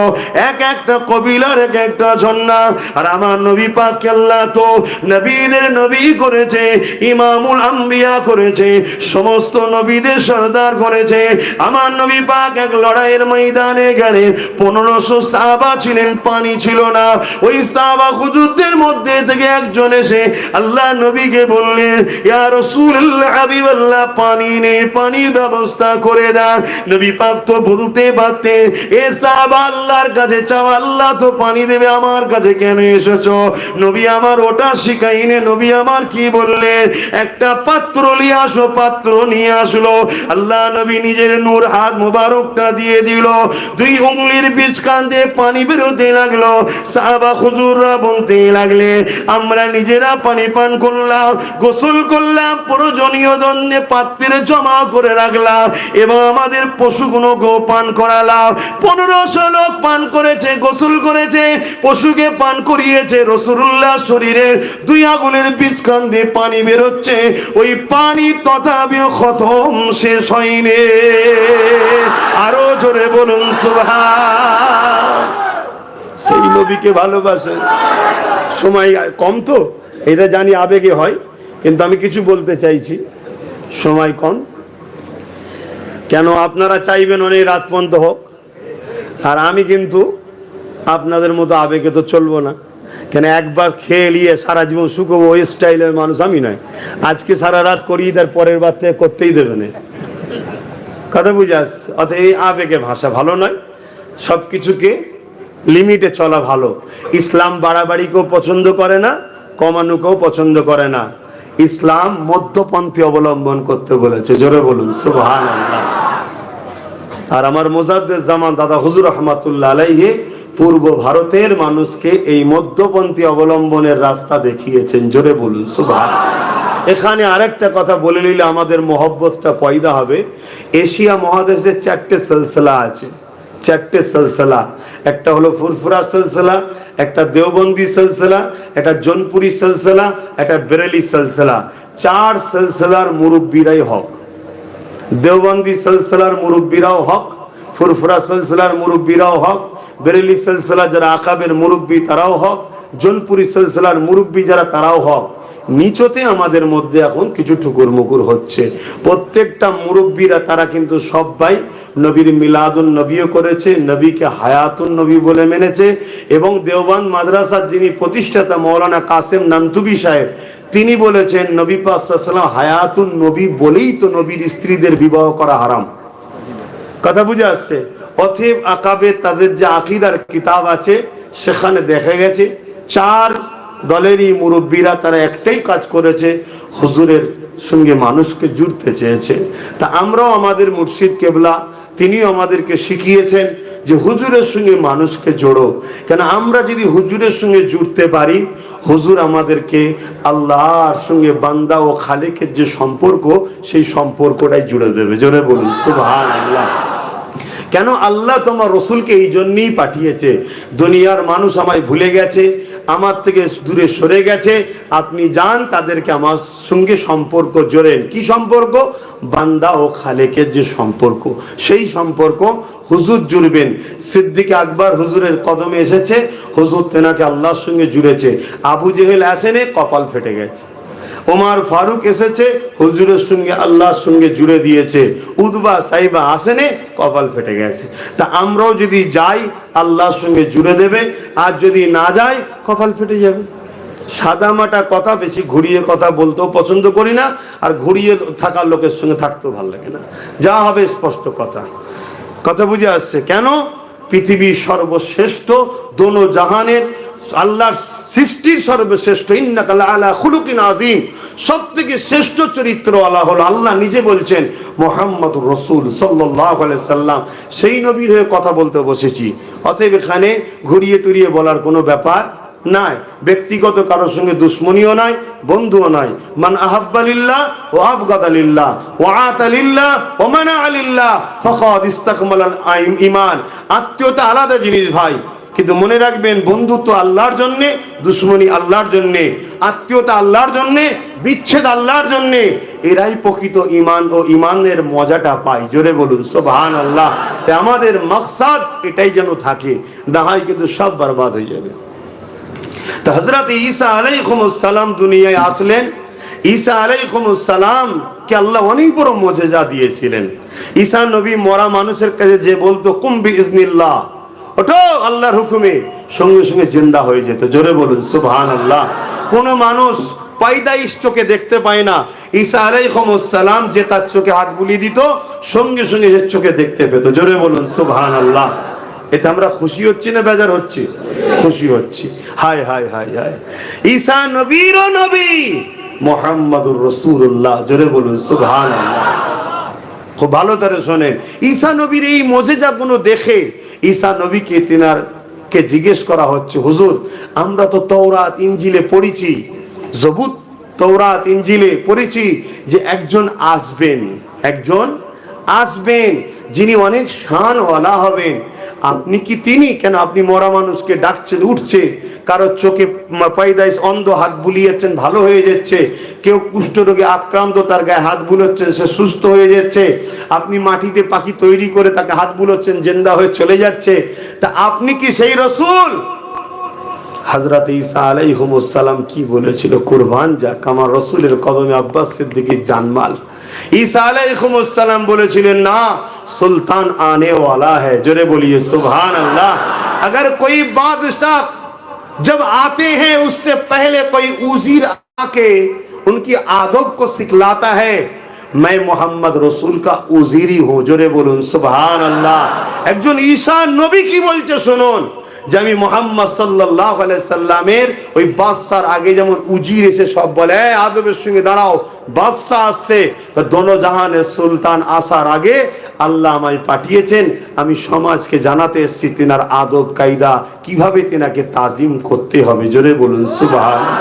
[SPEAKER 2] এক একটা কবিলার এক একটা ঝর্ণা। আর আমার নবী পাক আল্লাহ তো নবীদের নবী করেছে, ইমামুল আম্বিয়া করেছে, সমস্ত নবীদের সরদার করেছে। আমার নবী পাক এক লড়াইয়ের ময়দানে গেলেন, 1500 সাহাবা ছিলেন, পানি ছিল না। ওই সাহাবা হুজুরদের মধ্যে থেকে একজন এসে আল্লাহ নবীকে বললেন, ইয়া রাসূলুল্লাহ হাবিবাল্লাহ, পানি নেই, পানির ব্যবস্থা করে দেন। নবী পাক তো বলতে পারতেন, এ সাহাবা আল্লাহর কাছে চাও, আল্লাহ তো পানি দেবে, আমার কাছে কেন এসেছো? নবী আমার ওটা শিখাইনে। নবী আমার কি বললেন? একটা পাত্র নিয়ে আসো। পাত্র নিয়ে আসলো। আল্লাহ নবী নিজের নূর হাত মোবারকটা দিয়ে দিল, দুই উঙ্গলির বীজখান দিয়ে পানি বেরোতে লাগলো। সাহাবা হুজুররা বলতে লাগলে, আমরা নিজেরা পানি পান করলাম, গোসল করলাম, প্রয়োজনীয় জন্যে পাত্রে জমা করে রাখলাম এবং আমাদের পশুগুলোকেও পান করালাম। 1500 লোক পান করেছে, গোসল করেছে, পশুকে পান করিয়েছে। রাসূলুল্লাহ শরীরের দুই আঙুলের বীজখান দিয়ে পানি বেরোচ্ছে, ওই পানি তথাপিও খতম শেষ হয়নি। আরো জোরে বলুন সুবহান। সেই নবীকে ভালোবাসেন। সময় কম তো, এটা জানি আবেগে হয়, কিন্তু আমি কিছু বলতে চাইছি, সময় কম। কেন আপনারা চাইবেন অনেক রাত পর্যন্ত হোক, আর আমি কিন্তু আপনাদের মতো আবেগে তো চলবো না। কেন একবার খেয়ে নিয়ে সারা জীবন শুকবো, ওই স্টাইলের মানুষ আমি নয়। আজকে সারা রাত করি, তার পরের বার থেকে করতেই দেবে না। কথা বুঝে আসছে? অর্থাৎ এই আবেগে ভাষা ভালো নয়, সব কিছুকে লিমিটে চলা ভালো। ইসলাম বাড়াবাড়িকেও পছন্দ করে না, কমানোকেও পছন্দ করে না। ইসলাম মধ্যপন্থী অবলম্বন করতে বলেছে। জোরে বলুন সুবহানাল্লাহ। আর আমার মুজাদ্দিদ জামান দাদা হুজুর রহমাতুল্লাহ আলাইহি পূর্ব ভারতের মানুষকে এই মধ্যপন্থী অবলম্বনের রাস্তা দেখিয়েছেন। জোরে বলুন সুবহানাল্লাহ। এখানে আরেকটা কথা বলে নিলে আমাদের মহব্বতটা পয়দা হবে। এশিয়া মহাদেশে 4টে সিলসিলা আছে, 4টে সিলসিলা। একটা হলো ফুরফুরা সিলসিলা, একটা দেওবন্দি সিলসিলা, একটা জোনপুরি সিলসিলা, একটা বেরেলি সিলসিলা। 4 সিলসিলার মুরব্বীরাই হক। দেওবন্দি সিলসিলার মুরব্বীরাও হক, ফুরফুরা সিলসিলার মুরব্বীরাও হক, বেরেলি সিলসিলা যারা আকাবের মুরব্বী তারাও হক, জোনপুরি সিলসিলার মুরব্বী যারা তারাও হক।
[SPEAKER 1] নিচতে আমাদের মধ্যে এখন কিছু ঠুকুর মুকুর হচ্ছে। প্রত্যেকটা মুরব্বীরা তারা কিন্তু সবাই নবীর মিলাদুন নবীও করেছে, নবীকে হায়াতুন নবী বলে মেনেছে। এবং দেওবান মাদ্রাসার যিনি প্রতিষ্ঠাতা মৌলানা কাসেম নান্তুবি সাহেব, তিনি বলেছেন নবী পাক সাল্লাল্লাহু আলাইহি ওয়াসাল্লাম হায়াতুন নবী বলেই তো নবীর স্ত্রীদের বিবাহ করা হারাম। কথা বুঝে আসছে? অতএব আকাবে তাদের যে আকীদার কিতাব আছে সেখানে দেখা গেছে চার দলেরই মুরব্বীরা তারা একটাই কাজ করেছে, হুজুরের সঙ্গে মানুষকে জুড়তে চেয়েছে। তা আমরাও আমাদের মুর্শিদ কেবলা তিনিও আমাদেরকে শিখিয়েছেন যে হুজুরের সঙ্গে মানুষকে জোড়ো। কেন আমরা যদি হুজুরের সঙ্গে জুড়তে পারি, হুজুর আমাদেরকে আল্লাহর সঙ্গে বান্দা ও খালেকের যে সম্পর্ক, সেই সম্পর্কটাই জুড়ে দেবে। জোরে বলুন সুবহানাল্লাহ। কেন আল্লাহ তোমার রসুলকে এই জন্যই পাঠিয়েছে। দুনিয়ার মানুষ আমায় ভুলে গেছে, আমার থেকে দূরে সরে গেছে, আপনি যান তাদেরকে আমার সঙ্গে সম্পর্ক জোড়েন। কি সম্পর্ক? বান্দা ও খালেকের যে সম্পর্ক, সেই সম্পর্ক হুজুর জুড়বেন। সিদ্দিক আকবর হুজুরের কদমে এসেছে, হুজুর তেনাকে আল্লাহর সঙ্গে জুড়েছে। আবু জেহেল আসেনে, কপাল ফেটে গেছে। ওমর ফারুক এসেছে, হুজুরের সঙ্গে আল্লাহর সঙ্গে জুড়ে দিয়েছে। উদবা সাইবা আসেনে, কপাল ফেটে গেছে। তা আমরাও যদি যাই আল্লাহর সঙ্গে জুড়ে দেবে, আর যদি না যাই কপাল ফেটে যাবে। সাদা মাটা কথা, বেশি ঘুরিয়ে কথা বলতেও পছন্দ করি না, আর ঘুরিয়ে থাকার লোকের সঙ্গে থাকতেও ভালো লাগে না। যা হবে স্পষ্ট কথা। কথা বুঝে আসছে? কেন? পৃথিবীর সর্বশ্রেষ্ঠ, দোনো জাহানের আল্লাহর সৃষ্টির সর্বশ্রেষ্ঠ, ইন্নাকা লাআলা খুলুকিন আযীম, সবথেকে শ্রেষ্ঠ চরিত্রওয়ালা হলো আল্লাহ নিজে বলছেন মুহাম্মদুর রাসূল সাল্লাল্লাহু আলাইহি সাল্লাম। সেই নবীর হয়ে কথা বলতে বসেছি। অতএব এখানে ঘুরিয়ে টুরিয়ে বলার কোনো ব্যাপার নাই। ব্যক্তিগত কারোর সঙ্গে দুশ্মনীও নাই, বন্ধুও নাই। মান আহাব্বা লিল্লাহ ওয়া আবগাদা লিল্লাহ ওয়া আতা লিল্লাহ ওয়া মানা লিল্লাহ ফাকাদ ইসতাকমালাল ঈমান। আত্মীয়তা আলাদা জিনিস ভাই, কিন্তু মনে রাখবেন বন্ধুত্ব আল্লাহর জন্যে, দুশ্মনী আল্লাহর জন্যে, আত্মীয়তা আল্লাহর জন্যে, বিচ্ছেদ আল্লাহর জন্যে। এরাই প্রকৃত ঈমান ও ঈমানের মজাটা পায়। জোরে বলুন সুবহানাল্লাহ। তাই আমাদের মাকসাদ এটাই যেন থাকে, না হয় কিন্তু সব বরবাদ হয়ে যাবে। তো হযরত ঈসা আলাইহিস সালাম দুনিয়ায় আসলেন। ঈসা আলাইহিস সালাম কে আল্লাহ অনেক বড় মুজিজা দিয়েছিলেন। ঈসা নবী মরা মানুষের কাছে যে বলতো কুম বিইজনিল্লাহ, ওঠো আল্লাহর হুকুমে, সঙ্গে সঙ্গে জিন্দা হয়ে যেত। জোরে বলুন সুবহানাল্লাহ। কোন মানুষ পায়দাইশ চোখে দেখতে পায় না, ঈসা আলাইহিস সালাম যে তার চোখে হাত বুলিয়ে দিত, সঙ্গে সঙ্গে যে চোখে দেখতে পেত। জোরে বলুন সুবহানাল্লাহ। এতে আমরা খুশি হচ্ছি না বেজার হচ্ছি? খুশি হচ্ছি। হায় হায় হায় হায়, ঈসা নবীরও নবী, মুহাম্মাদুর রাসূলুল্লাহ। জোরে বলুন সুবহানাল্লাহ। খুব ভালো করে শোনেন, ঈসা নবীর এই মুজিজাগুলো দেখে ঈসা নবীকে তিনারকে জিজ্ঞেস করা হচ্ছে, হুজুর আমরা তো তাওরাত ইনজিলে পড়েছি, জবুর তাওরাত ইনজিলে পড়েছি যে একজন আসবেন, একজন আসবেন যিনি অনেক শানওয়ালা হবেন। আপনি কি তিনি? কেন আপনি মরা মানুষকে ডাকছেন, উঠছে, কারো চোখে পায়দাইশ অন্ধ হাত বুলিয়েছেন, ভালো হয়ে যাচ্ছে। কেউ কুষ্ঠরোগে আক্রান্ত, তার গায়ে হাত বুলোচ্ছেন, সে সুস্থ হয়ে যাচ্ছে। আপনি মাটিতে পাখি তৈরি করে তাকে হাত বুলোচ্ছেন, জিন্দা হয়ে চলে যাচ্ছে। তা আপনি কি সেই রাসূল? হযরত ঈসা আলাইহিস সালাম কি বলেছিল? কুরবান যাক আমার রাসূলের কদমে আব্বাস সিদ্দিকীর জানমাল। ঈসা আলাইহিস সালাম বলেছিলেন, না, सुल्तान आने वाला है। जोरे बोलिए सुभान अल्लाह। अगर कोई बादशाह जब आते हैं उससे पहले कोई उजीर आके उनकी आदब को सिखलाता है, मैं मोहम्मद रसूल का उजीरी हूं। जोरे बोलून सुभान अल्लाह। একজন ঈসা নবী কি বলছে শুনুন, যে আমি মুহাম্মদ সাল্লাল্লাহু আলাইহি সাল্লামের ওই বাদশার আগে যেমন উজির এসে সব বলে আদবের সঙ্গে দাঁড়াও, বাদশা আসছে, তো দোনো জাহানের সুলতান আসার আগে আল্লাহ আমায় পাঠিয়েছেন, আমি সমাজকে জানাতে এসেছি তিনার আদব কায়দা কিভাবে তিনাকে তাজিম করতে হবে। জোরে বলুন সুবহানাল্লাহ।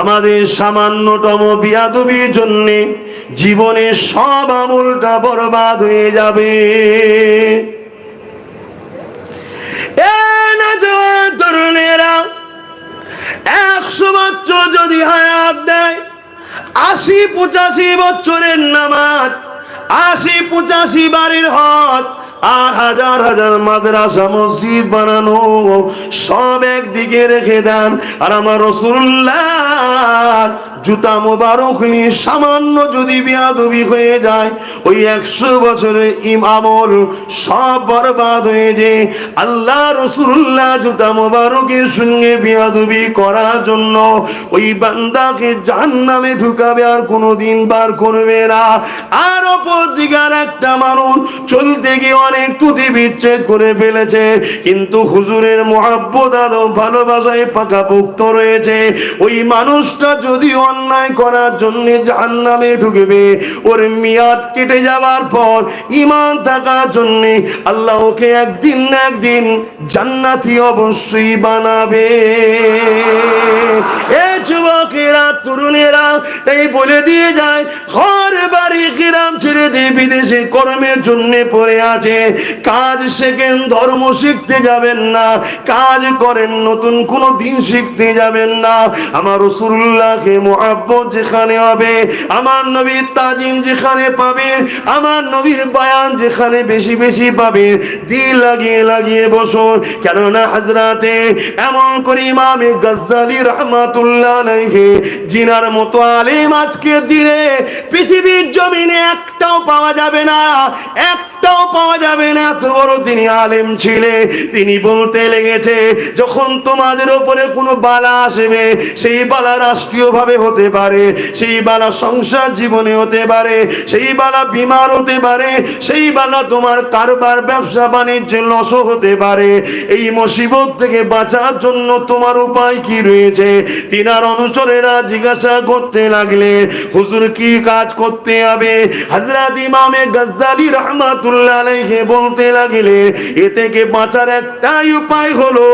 [SPEAKER 1] আমাদের সামান্যতম বিয়াদবির জন্য জীবনের সব আমলটা বরবাদ হয়ে যাবে। তরুণেরা 100 বছর যদি হায়াত দেয়, 80-85 বছরের নামাজ, 80-85 বারের হজ,
[SPEAKER 2] আর হাজার হাজার মাদ্রাসা মসজিদ বানানো, সব একদিকে রেখে দেন। আর আমার রাসূলুল্লাহ জুতা মোবারক নিয়ে সামান্য যদি বেয়াদবি হয়ে যায়, ওই 100 বছরের আমল সব বরবাদ হয়ে যায়। আল্লাহ রাসূলুল্লাহ জুতা মোবারকের সঙ্গে বেয়াদবি করার জন্য ওই বান্দাকে জাহান্নামে ঢুকাবে, আর কোনোদিন বার করবে না। আর অপর দিকে একটা মানুষ চলতে গিয়ে অনেক ত্রুটি বিচ্ছেদ করে ফেলেছে, কিন্তু হুজুরের মুহাব্বত আর ভালোবাসায় পাকাপোক্ত রয়েছে। ওই মানুষটা যদি অন্যায় করার জন্য জাহান্নামে ঢুকবে, ওর মেয়াদ কেটে যাওয়ার পর ঈমান থাকার জন্য আল্লাহ ওকে একদিন না একদিন জান্নাতি অবশ্যই বানাবে। এ যুবকেরা, তরুণেরা, তাই বলে দিয়ে যায়, ঘর বাড়ি গ্রাম ছেড়ে দিয়ে বিদেশে কর্মের জন্য পড়ে আছে, কাজ শেখেন, ধর্ম শিখতে যাবেন না, কাজ করেন, নতুন কোন দিন শিখতে যাবেন না। আমার রাসূলুল্লাহকে মুহাব্বত যেখানে হবে, আমার নবীর তাজিম যেখানে পাবেন, আমার নবীর বয়ান যেখানে বেশি বেশি পাবেন, দিল লাগিয়ে লাগিয়ে বসুন। কেননা হযরতে এমন করে ইমামে গাজ্জালী রাহমাতুল্লাহ আলাইহি জিনার মতো আলেম আজকের দিনে পৃথিবীর জমিনে একটাও পাওয়া যাবে না, একটাও পাওয়া যাবে না। এত বড় তিনি আলেম ছিলেন। তিনি বলতে লেগেছে, যখন তোমাদের উপরে কোনো বালা আসবে, সেই বালা রাষ্ট্রীয় ভাবে হতে পারে, সেই বালা সংসার জীবনে হতে পারে, সেই বালা বিমার হতে পারে, সেই বালা তোমার কারবার ব্যবসা বাণিজ্যে লস হতে পারে। এই মুসিবত থেকে বাঁচার জন্য তোমার উপায় কি রয়েছে? তিনার অনুচরেরা জিজ্ঞাসা করতে লাগলে, হুজুর কি কাজ করতে হবে? হযরত ইমামে গাজ্জালী রাহমাতুল্লাহ আলাইহি বলতে লাগলে, এ থেকে বাঁচার একটাই উপায় হলো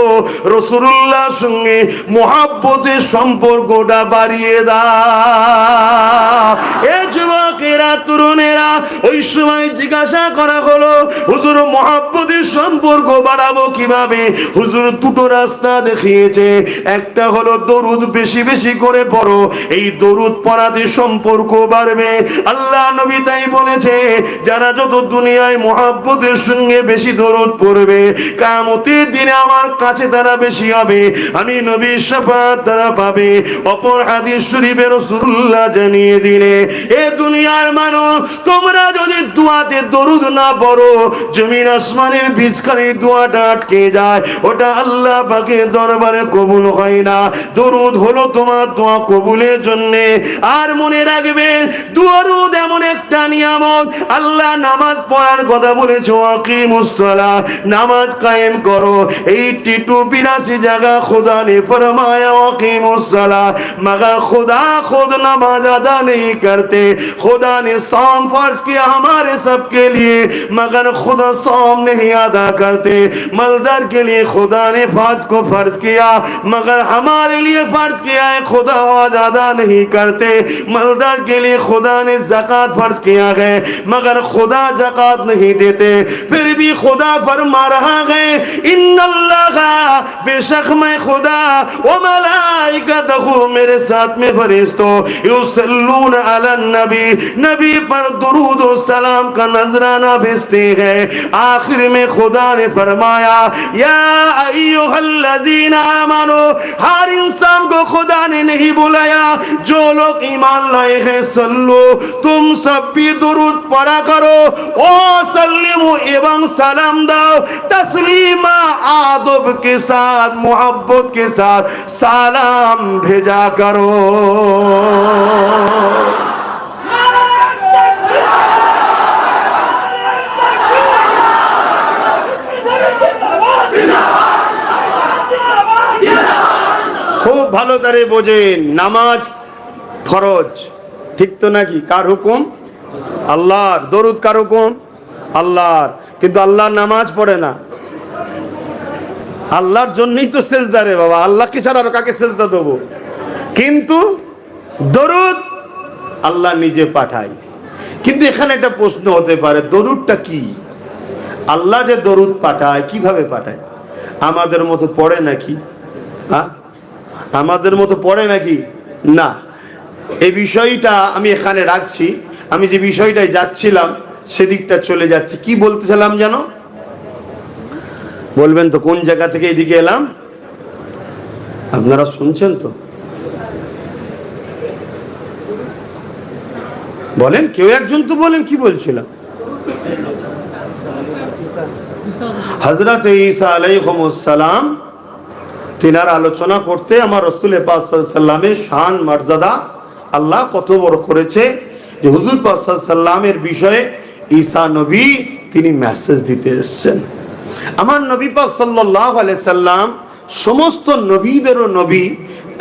[SPEAKER 2] রাসূলুল্লাহর সঙ্গে মুহাব্বতের সম্পর্কটা বাড়িয়ে দাও। এ যুবকেরা, তরুণেরা, ওই সময় জিজ্ঞাসা করা হলো, হুজুর মুহাব্বতের সম্পর্ক বাড়াবো কিভাবে? হুজুর দুটো রাস্তা দেখিয়েছে। একটা হলো দরুদ বেশি বেশি করে পড়ো, এই দরুদ পড়াতে সম্পর্ক বাড়বে। আল্লাহ নবী তাই বলেছে, যারা যত দুনিয়ায় মুহাব্বতের সঙ্গে বেশি দরুদ পড়বে, কিয়ামতের দিনে আমার কাছে তারা বেশি হবে, আমি নবীর শাফাআত তারা পাবে। অপর হাদিস শরীফে রাসূলুল্লাহ জানিয়ে দিলে, এ দুনিয়ার মানুষ, তোমরা যদি দুয়াতে দরুদ না পড়ো, জমিন আসমানের বীজখানে দোয়াটা আটকে যায়, ওটা আল্লাহ পাকের দরবারে কবুল হয় না। দরুদ হলো তোমার দোয়া কবুলের জন্য। আর মনে রাখবেন, দরুদ এমন একটা নিয়ামত, আল্লাহ নামাজ পড়ার কথা বলেছে, আকিমুস সালাহ, নামাজ কায়েম করো। 82 জায়গা खुदा ने फरमाया आकीमुस सलाह, मगर खुदा खुद नमाज अदा नहीं करते। खुदा ने सौम फर्ज किया हमारे सबके लिए, मगर खुदा सौम नहीं अदा करते। मलदर के लिए खुदा ने फर्ज को फर्ज किया, मगर हमारे लिए फर्ज किया है, खुदा अदा नहीं करते। मलदर के लिए खुदा ने ज़कात फर्ज किया है, मगर खुदा ज़कात नहीं देते। फिर भी खुदा फरमा रहा है, इन्नल्लाह, बेशक मैं खुदा, वो मलाइकतहू, मेरे साथ में फरिश्तों, युसल्लून अलन नबी, नबी पर दुरूद और सलाम का नजराना भेजते हैं। आखिर में खुदा ने फरमाया, या अय्युहल्लज़ीना आमनू, हर इंसान को खुदा ने नहीं बुलाया, जो लोग ईमान लाए हैं, सल्लू, तुम सब भी दुरूद पढ़ा करो, ओ सल्लिमू, एवं सलाम दाओ, तस्लीमा, आदब के साथ, मोहब्बत के साथ सलाम भेजा करो।
[SPEAKER 1] খুব ভালো করে বোঝেন, নামাজ ফরজ, ঠিক তো নাকি? কার হুকুম? আল্লাহর। দরুদ কার হুকুম? আল্লাহর। কিন্তু আল্লাহ নামাজ পড়ে না। আল্লাহর জন্যই তো সেজদা রে বাবা, আল্লাহকে ছাড়া আর কাকে সেজদা দেবো? কিন্তু দরুদ আল্লাহ নিজে পাঠায়। কিন্তু এখানে একটা প্রশ্ন হতে পারে, দরুদটা কি? আল্লাহ যে দরুদ পাঠায়, কিভাবে পাঠায়? আমাদের মতো পড়ে নাকি? হ্যাঁ, আমাদের মতো পড়ে নাকি? না। এই বিষয়টা আমি এখানে রাখছি। আমি যে বিষয়টায় যাচ্ছিলাম সেদিকটা চলে যাচ্ছে। কি বলতেছিলাম জানো? বলবেন তো কোন জায়গা থেকে এদিকে এলাম? আপনারা শুনছেন তো? বলেন, কেউ একজন তো বলেন কি বলছিলাম। হযরত ঈসা আলাইহিস সালাম তিনার আলোচনা করতে আমার রাসূল পাক সাল্লাল্লাহু আলাইহি ওয়াসাল্লামের শান মর্যাদা আল্লাহ কত বড় করেছে যে হুজুর পাক সাল্লাল্লাহু আলাইহি ওয়াসাল্লামের বিষয়ে ঈসা নবী তিনি মেসেজ দিতে এসেছেন। আমার নবী পাক সাল্লাল্লাহু আলাইহি সাল্লাম সমস্ত নবীদেরও নবী,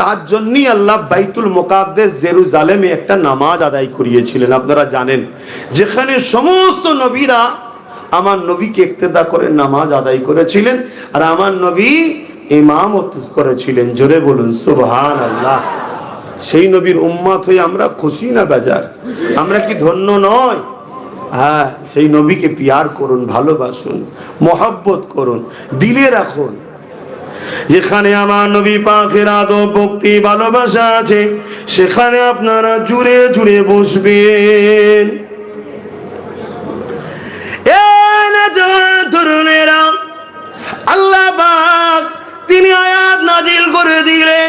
[SPEAKER 1] তার জন্যই আল্লাহ বাইতুল মুকাদ্দাস জেরুজালেমে একটা নামাজ আদায় করিয়েছিলেন। আপনারা জানেন, যেখানে সমস্ত নবীরা আমার নবীকে ইক্তেদা করে নামাজ আদায় করেছিলেন, আর আমার নবী ইমামত করেছিলেন। জোরে বলুন সুবহানাল্লাহ। সেই নবীর উম্মত হয়ে আমরা খুশি না বেজার? আমরা কি ধন্য নয়? হ্যাঁ, সেই নবীকে পিয়ার করুন, ভালোবাসুন, মহব্বত করুন, দিলে রাখুন। যেখানে আমার নবী পাকের আদব, ভক্তি, ভালোবাসা আছে, সেখানে আপনারা জুড়ে জুড়ে বসবেন। আল্লাহ পাক তিনি আয়াত নাজিল করে দিলেন,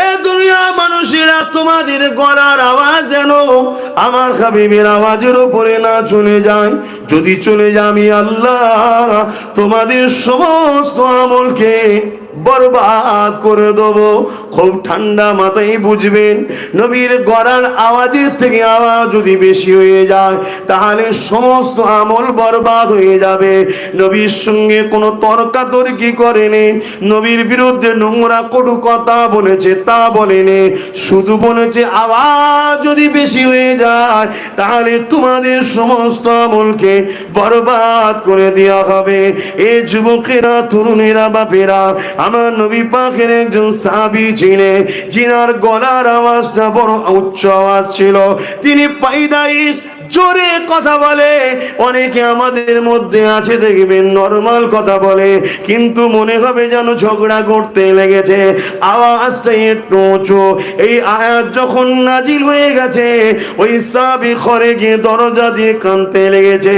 [SPEAKER 1] এ দুনিয়া মানুষেরা তোমাদের গলার আওয়াজ যেন আমার হাবিবের আওয়াজের উপরে না চলে যায়। যদি চলে যায় আমি আল্লাহ তোমাদের সমস্ত আমলকে বরবাদ করে দেব। খুব ঠান্ডা মাথায় বুঝবেন, নবীর গলার আওয়াজের থেকে আওয়াজ যদি বেশি হয়ে যায় তাহলে সমস্ত আমল বরবাদ হয়ে যাবে। নবীর সঙ্গে কোনো তর্কাতর্কি করেনি, নবীর বিরুদ্ধে নোংরা কটু কথা বলেছে তা বলেনি, শুধু বলেছে আওয়াজ যদি বেশি হয়ে যায় তাহলে তোমাদের সমস্ত আমলকে বরবাদ করে দেওয়া হবে। এই যুবকেরা, তরুণেরা, বাপেরা, আমার নবী পাকের একজন সাহাবী ছিলেন, যিনার গলার আওয়াজটা বড় উচ্চ আওয়াজ ছিল। তিনি পায়দাইশ জোরে কথা বলে। অনেকে আমাদের মধ্যে আছে দেখবেন নরমাল কথা বলে, কিন্তু মনে হবে যেন ঝগড়া করতে লেগেছে, আওয়াজটা একটু উঁচু। এই আয়াত যখন নাজিল হয়ে গেছে, ওই সাহাবী ঘরে গিয়ে দরজা দিয়ে কাঁদতে লেগেছে,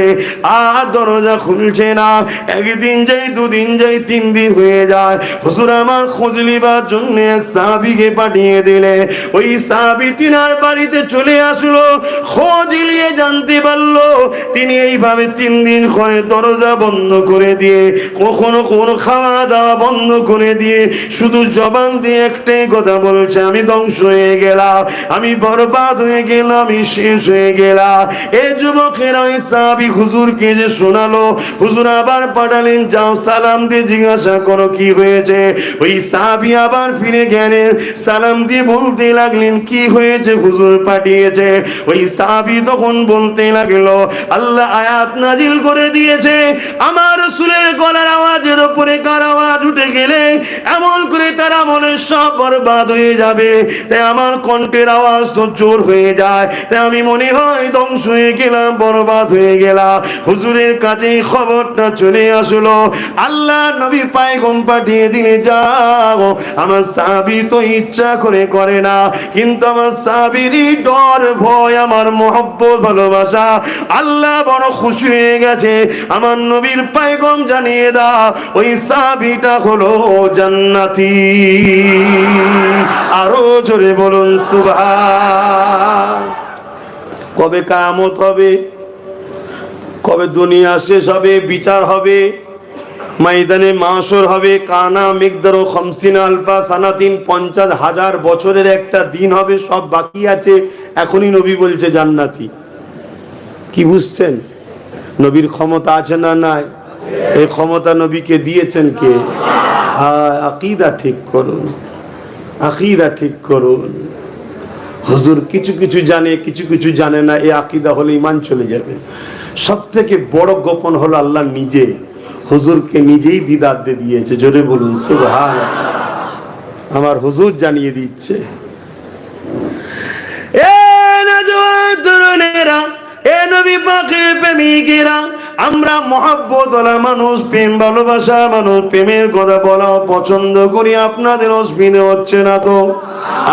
[SPEAKER 1] আর দরজা খুলছে না। একদিন যাই, দুদিন যাই, 3 দিন হয়ে যায়। হুজুর আমার খোঁজ নিবার জন্য এক সাহাবীকে পাঠিয়ে দিলে। ওই সাহাবী তিনার বাড়িতে চলে আসলো, খোঁজ নিয়ে জানতে পারলো তিনি এইভাবে 3 দিন করে দরজা বন্ধ করে দিয়ে, কখনো কোনো খাওয়া দাওয়া বন্ধ করে দিয়ে, শুধু জবান দিয়ে একটাই কথা বলছে, আমি ধ্বংস হয়ে গেলাম, আমি বরবাদ হয়ে গেলাম, আমি শেষ হয়ে গেলাম। এই যুবকেরা ওই সাহাবী হুজুরকে যে শোনালো, হুজুর আবার পাঠালেন, যাও সালাম দিয়ে জিজ্ঞাসা করো কি হয়েছে। ওই সাহাবী আবার ফিরে গেলেন, সালাম দিয়ে বলতে লাগলেন কি হয়েছে, হুজুর পাঠিয়েছে। ওই সাহাবী তখন বলতে লাগলো, আল্লাহ আয়াত নাজিল করে দিয়েছে, আমার রাসূলের গলার আওয়াজের উপরে কার আওয়াজ উঠে গেলে এমন করে তার আমলের সব বরবাদ হয়ে যাবে। তাই আমার কণ্ঠের আওয়াজ তো জোর হয়ে যায়, তাই আমি মনে হয় ধ্বংস হয়ে গেলাম, বরবাদ হয়ে গেলাম। হুজুরের কাছে খবরটা চলে আসলো, আল্লাহ নবী পায়গাম পাঠিয়ে দিলে, যাও আমার সাহাবী তো ইচ্ছা করে না, কিন্তু আমার সাহাবীরই ডর, ভয়, আমার মহব্বত, ভালোবাসা, আল্লাহ বড় খুশি হয়ে গেছে, আমার নবীর পায়গাম জানিয়ে দাও ওই সাহাবীটা হলো জান্নাতি। আরো জোরে বলুন সুবহান। কবে কিয়ামত হবে? কবে দুনিয়া শেষ হবে, বিচার হবে, ময়দানে মাশর হবে, কানা মিকদারু 50 আলফা সানাতিন, 50,000 বছরের একটা দিন হবে, সব বাকি আছে, এখনই নবী বলছে জান্নাতি। কি বুঝছেন? নবীর ক্ষমতা আছে না নাই? এই ক্ষমতা নবীকে দিয়েছেন কে? আকীদা ঠিক করুন, আকীদা ঠিক করুন। হুজুর কিছু কিছু জানে, কিছু কিছু জানে না, এই আকীদা হলে ঈমান চলে যাবে। সব থেকে বড় গোপন হলো আল্লাহ নিজে হুজুরকে নিজেই দিদার দিয়ে দিয়েছে। জোরে বলুন সুবহানাল্লাহ। আমার হুজুর জানিয়ে দিচ্ছে। এ নওজোয়ান তরুণেরা,
[SPEAKER 2] এ নবী পাকের প্রেমিকেরা, আমরা মহব্বত ওয়ালা মানুষ, প্রেম ভালোবাসা মানুষ, প্রেমের কথা বলা পছন্দ করি, আপনাদের অসুবিধা হচ্ছে না তো?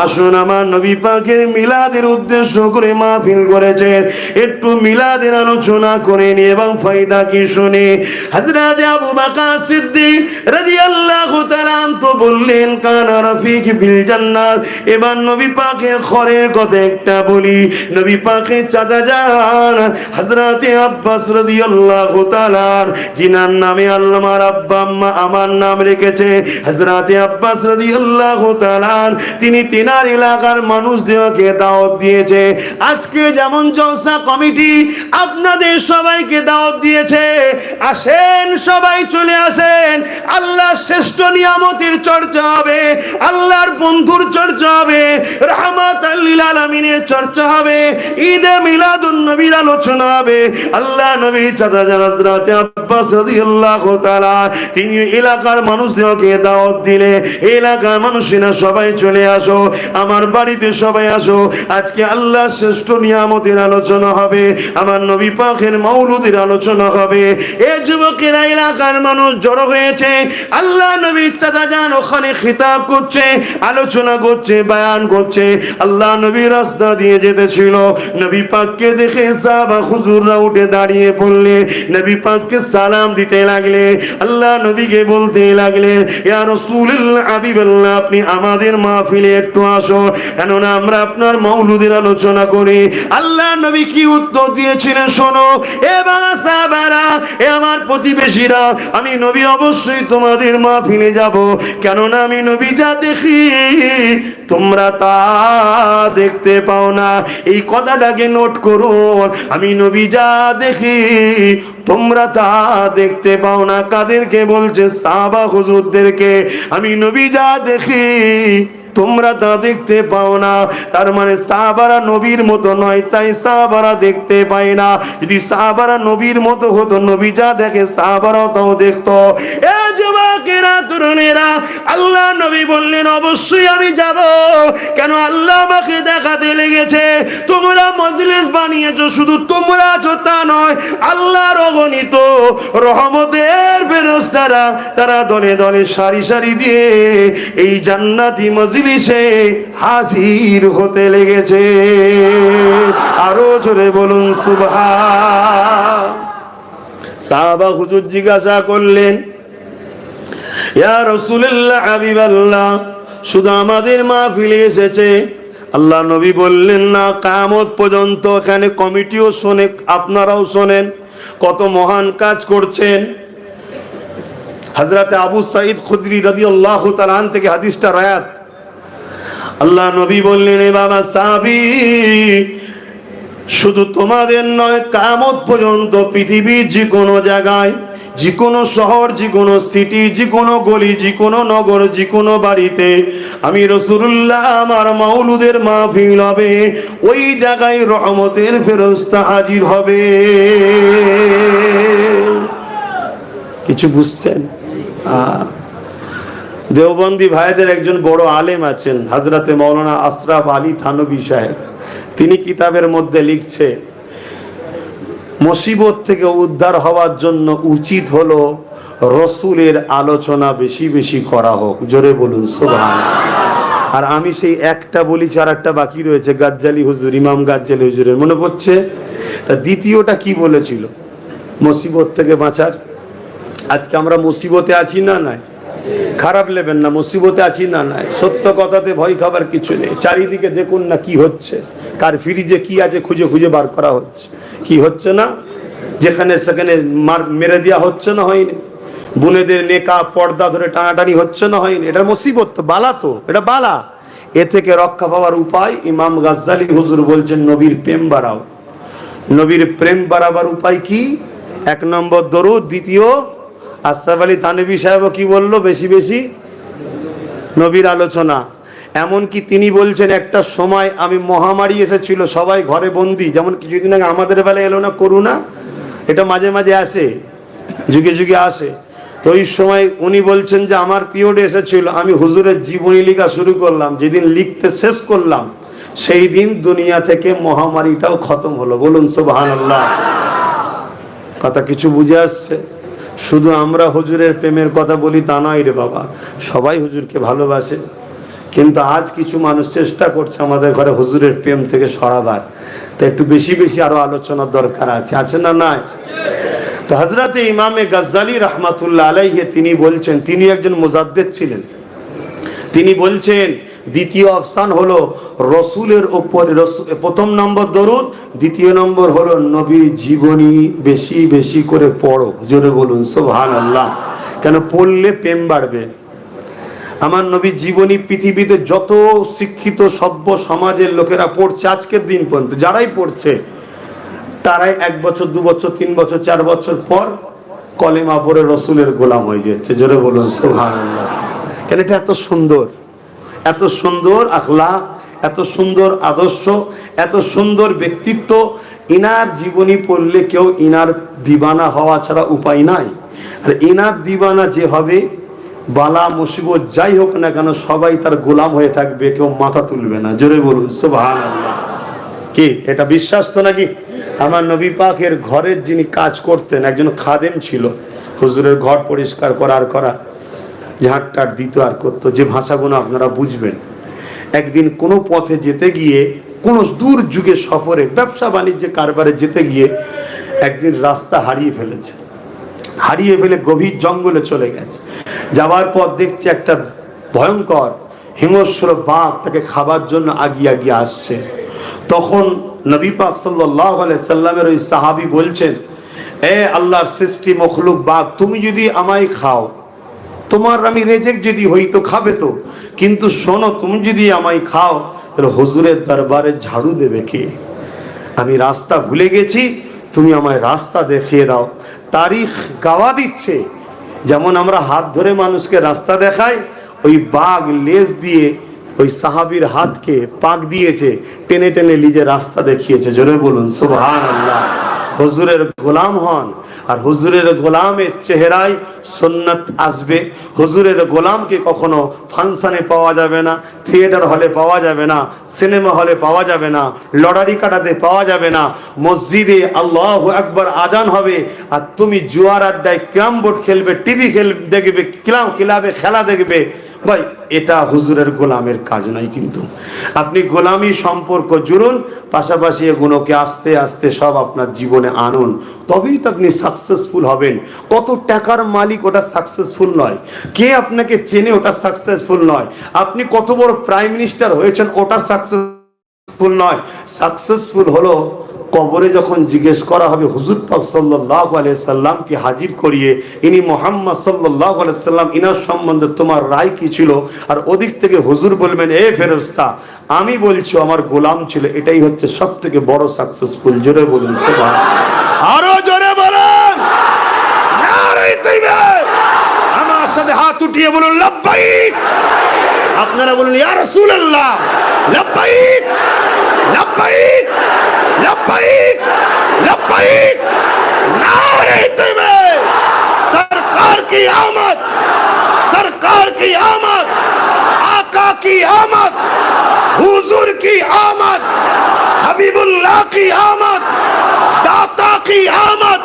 [SPEAKER 2] আসুন আমার নবী পাকের মিলাদের উদ্দেশ্য করে মাহফিল করেছেন, একটু মিলাদের আলোচনা করে নি এবং ফায়দা কি শুনি। হযরত আবু বকর সিদ্দিক রাদিয়াল্লাহু তাআলা তো বললেন কানা রাফিক বিল জান্নাত। এবার নবী পাকের ঘরের কথা একটা বলি। নবী পাকের চাচা যান হযরত আব্বাস রাদিয়াল্লাহু তাআলা, জিনার নামে আল্লামার আব্বা আম্মা আমার নাম রেখেছে হযরত আব্বাস রাদিয়াল্লাহু তাআলা, তিনি তিনার এলাকার মানুষদেরকে দাওয়াত দিয়েছে। আজকে যেমন জলসা কমিটি আপনাদের সবাইকে দাওয়াত দিয়েছে, আসেন সবাই চলে আসেন, আল্লাহর শ্রেষ্ঠ নিয়ামতের চর্চা হবে, আল্লাহর বন্ধুর চর্চা হবে, রাহমাতাল লিল আলামিনের চর্চা হবে, ঈদে মিলাদুন নবীর আলোচনা হবে। আল্লাহ নবী চাচা জান হযরত আব্বাস রাদিয়াল্লাহু তাআলা তিনি এলাকার মানুষদেরকে দাওয়াত দিলে, এলাকার মানুষেরা সবাই চলে আসো, আমার বাড়িতে সবাই আসো, আজকে আল্লাহর শ্রেষ্ঠ নিয়ামতের আলোচনা হবে, আমার নবী পাকের মাওলুদের আলোচনা হবে। এই যুবকেরা এলাকার মানুষ জড়ো হয়েছে, আল্লাহ নবী চাচা জান ওখানে খিতাব করছে, আলোচনা করছে, বয়ান করছে। আল্লাহ নবী রাস্তা দিয়ে যেতেছিল, নবী পাককে দেখে সাহাবা হুজুররা উঠে দাঁড়িয়ে পড়লে, নবী পাককে সালাম দিতে লাগলে, আল্লাহ নবীকে বলতে লাগলেন ইয়া রাসূলুল্লাহ হাবিবাল্লাহ, আপনি আমাদের মাহফিলে একটু আসো, কেননা আমরা আপনার মাওলুদের আলোচনা করি। আল্লাহ নবী কি উত্তর দিয়েছিলেন শোনো। এ বাবা সাহাবারা, এ আমার প্রতিবেশীরা, আমি নবী অবশ্যই তোমাদের মাহফিলে যাব, কেননা আমি নবী যা দেখি তোমরা তা দেখতে পাও না। এই কথাটাকে নোট করুন, আমি নবী যা দেখি তোমরা তা দেখতে পাও না। কাদেরকে বলছে? সাহাবা হুজুরদেরকে। আমি নবী যা দেখি তোমরা তা দেখতে পাও না। তার মানে সাহাবারা নবীর মতো নয়, তাই সাহাবারা দেখতে পায় না। যদি সাহাবারা নবীর মতো হতো, নবী যা দেখে সাহাবারাও তাও দেখতো। এ যুবকেরা, তরুণেরা, আল্লাহ নবী বললেন অবশ্যই আমি যাব, কেন আল্লাহ আমাকে দেখাতে লেগেছে। তোমরা মজলিস বানিয়েছো, শুধু তোমরা আছো তা নয়, আল্লাহর অগণিত রহমতের ফেরেশতারা তারা দলে দলে সারি সারি দিয়ে এই জান্নাতি মজলিসে হাজির হতে লেগেছে। আরো জোরে বলুন সুবহান। সাহাবা হুজুর জিজ্ঞাসা করলেন ইয়া রাসূলুল্লাহ হাবিবাল্লাহ, শুধু আমাদের মাহফিলে এসেছে? আল্লাহ নবী বললেন না, কিয়ামত পর্যন্ত এখানে কমিটিও শোনে, আপনারাও শোনেন কত মহান কাজ করছেন। হযরত আবু সাঈদ খুদরি রাদিয়াল্লাহু তাআলা আন থেকে হাদিসটা রায়াত। আল্লাহ নবী বললেন এ বাবা সাহাবী, শুধু তোমাদের নয়, কিয়ামত পর্যন্ত পৃথিবীর যে কোনো জায়গায়, যে কোনো শহর, যে কোনো সিটি, যে কোনো গলি, যে কোনো নগর, যে কোনো বাড়িতে আমি রাসূলুল্লাহ আমার মাওলুদের মাহফিল হবে, ওই জায়গায় রহমতের ফেরেশতা হাজির হবে। কিছু বুঝছেন? দেওবন্দি ভাইদের একজন বড় আলেম আছেন, হযরতে মাওলানা আশরাফ আলী থানভী সাহেব। তিনি কিতাবের মধ্যে লিখছে, মুসিবত থেকে উদ্ধার হওয়ার জন্য উচিত হলো রসুলের আলোচনা বেশি বেশি করা হোক। জোরে বলুন সুবহানাল্লাহ। আর আমি সেই একটা বলেছি, আর একটা বাকি রয়েছে, গাজ্জালি হুজুর, ইমাম গাজ্জালি হুজুরের, মনে পড়ছে? তা দ্বিতীয়টা কি বলেছিল? মুসিবত থেকে বাঁচার। আজকে আমরা মুসিবতে আছি না নাই? খারাপ নেবেন না, মুসিবতে আছি না নাই? সত্য কথাতে ভয় খাবার কিছু নেই। চারিদিকে দেখুন না কি হচ্ছে, কার ফ্রিজে কি আছে খুঁজে খুঁজে বার করা হচ্ছে। কি হচ্ছে না? যেখানে সেখানে মেরে দেওয়া হচ্ছে না, হয়নি? বুনেদের নেকা পর্দা ধরে টানাটানি হচ্ছে না, হয়নি? এটা মুসিবত তো, বালা তো, এটা বালা। এ থেকে রক্ষা পাওয়ার উপায় ইমাম গাজ্জালি হুজুর বলছেন নবীর প্রেম বাড়াও। নবীর প্রেম বাড়াবার উপায় কি? 1 নম্বর দরুদ, দ্বিতীয় আশরাফ আলী থানভী সাহেবও কি বললো? বেশি বেশি নবীর আলোচনা। এমনকি তিনি বলছেন একটা সময় আমি মহামারী এসেছিল, সবাই ঘরে বন্দি, যেমন কিছুদিন আগে আমাদের বেলায় এলো না করোনা, এটা মাঝে মাঝে আসে, যুগে যুগে আসে। তো ওই সময় উনি বলছেন যে আমার পিরিয়ড এসেছিল, আমি হুজুরের জীবনী লেখা শুরু করলাম। যেদিন লিখতে শেষ করলাম
[SPEAKER 1] সেই দিন দুনিয়া থেকে মহামারীটাও খতম হলো। বলুন সুবহানাল্লাহ। কথা কিছু বুঝে আসছে? শুধু আমরা হুজুরের প্রেমের কথা বলি তা নয় রে বাবা, সবাই হুজুরকে ভালোবাসে, কিন্তু আজ কিছু মানুষ চেষ্টা করছে আমাদের ঘরে হুজুরের প্রেম থেকে সরাবার। তো একটু বেশি বেশি আরো আলোচনার দরকার আছে না নাই? তো হযরতে ইমামে গজ্জালী রাহমাতুল্লাহ আলাইহি তিনি বলছেন, তিনি একজন মুজাদ্দিদ ছিলেন। তিনি বলছেন দ্বিতীয় অপশন হলো রসুলের উপর প্রথম নম্বর দরুদ, দ্বিতীয় নম্বর হলো নবীর জীবনী বেশি বেশি করে পড়ো। জোরে বলুন সুবহানাল্লাহ। কেন? পড়লে প্রেম বাড়বে। আমার নবীর জীবনী পৃথিবীতে যত শিক্ষিত সভ্য সমাজের লোকেরা পড়ছে আজকের দিন পর্যন্ত, যারাই পড়ছে তারাই 1 বছর 2 বছর 3 বছর 4 বছর পর কলেমা পড়ে রসুলের গোলাম হয়ে যাচ্ছে। জোরে বলুন সুবহানাল্লাহ। কেন? এটা এত সুন্দর, এত সুন্দর আখলাক, এত সুন্দর আদর্শ, এত সুন্দর ব্যক্তিত্ব। ইনার জীবনী পড়লে কেউ ইনার দিবানা হওয়া ছাড়া উপায় নাই। আর ইনার দিবানা যে হবে, বালা মুসিবত যাই হোক না কেন সবাই তার গোলাম হয়ে থাকবে, কেউ মাথা তুলবে না। জোরে বলুন সুবহানাল্লাহ। কি এটা বিশ্বাস তো নাকি? আমার নবী পাকের ঘরের যিনি কাজ করতেন একজন খাদেম ছিল, হুজুরের ঘর পরিষ্কার করা ঝাঁটটার দিত আর করতো, যে ভাষাগুলো আপনারা বুঝবেন। একদিন কোনো পথে যেতে গিয়ে, কোনো দূর যুগে সফরে ব্যবসা বাণিজ্যে কারবারে যেতে গিয়ে একদিন রাস্তা হারিয়ে ফেলেছে। হারিয়ে ফেলে গভীর জঙ্গলে চলে গেছে। যাওয়ার পর দেখছে একটা ভয়ঙ্কর হিংস্র বাঘ তাকে খাবার জন্য আগিয়ে আসছে। তখন নবী পাক সাল্লাল্লাহু আলাইহি সাল্লামের ওই সাহাবী বলছেন, এ আল্লাহর সৃষ্টি মখলুক বাঘ, তুমি যদি আমায় খাও, তোমার আমি রেজেক যদি হই তো খাবে তো, কিন্তু শোনো, তুমি যদি আমায় খাও তাহলে হুজুরের দরবারে ঝাড়ু দেবে কে? আমি রাস্তা ভুলে গেছি, তুমি আমায় রাস্তা দেখিয়ে দাও। তারিখ গাওয়া দিচ্ছে, যেমন আমরা হাত ধরে মানুষকে রাস্তা দেখাই, ওই বাঘ লেজ দিয়ে ওই সাহাবীর হাতকে পাক দিয়েছে, টেনে টেনে লিজে রাস্তা দেখিয়েছে। জোরে বলুন সুবহানাল্লাহ। হুজুরের গোলাম হন, আর হুজুরের গোলামের চেহারায় সুন্নাত আসবে। হুজুরের গোলামকে কখনো ফাংশনে পাওয়া যাবে না, থিয়েটার হলে পাওয়া যাবে না, সিনেমা হলে পাওয়া যাবে না, লটারি কাটাতে পাওয়া যাবে না। মসজিদে আল্লাহু আকবার আজান হবে আর তুমি জুয়ার আড্ডায় ক্যারাম বোর্ড খেলবে, টিভি দেখবে, ক্লাবে খেলা দেখবে। ভাই, এটা হুজুরের গোলামের কাজ নয়। কিন্তু আপনি গোলামি সম্পর্ক জুড়ুন, পাশাপাশি এগুলোকে আস্তে আস্তে সব আপনার জীবনে আনুন, তবেই তো আপনি সাকসেসফুল হবেন। কত টাকার মালিক ওটা সাকসেসফুল নয়, কে আপনাকে চেনে ওটা সাকসেসফুল নয়, আপনি কত বড় প্রাইম মিনিস্টার হয়েছেন ওটা সাকসেসফুল নয়। সাকসেসফুল হলো কবরে যখন জিজ্ঞেস করা হবে হুজুর পাক সাল্লাল্লাহু আলাইহি সাল্লামকে হাজির করিয়ে, ইনি মুহাম্মদ সাল্লাল্লাহু আলাইহি সাল্লাম, ইনার সম্বন্ধে তোমার রায় কি ছিল? আর ওদিক থেকে হুজুর বলবেন, এ ফেরেশতা, আমি বলছি আমার গোলাম ছিল। এটাই হচ্ছে সবথেকে বড় সাকসেসফুল। জোরে বলুন সুবহানাল্লাহ। আরো জোরে বলুন নারে তাকবীর। আমার সাথে হাত উঠিয়ে বলুন লাব্বাইক। আপনারা বলুন ইয়া রাসূলুল্লাহ লাব্বাইক লাব্বাইক लब्बाइक लब्बाइक नारे तकबीर। सरकार की आमद, सरकार की आमद, आका की आमद, हुजूर की आमद, हबीबुल्लाह की आमद, दाता की आमद।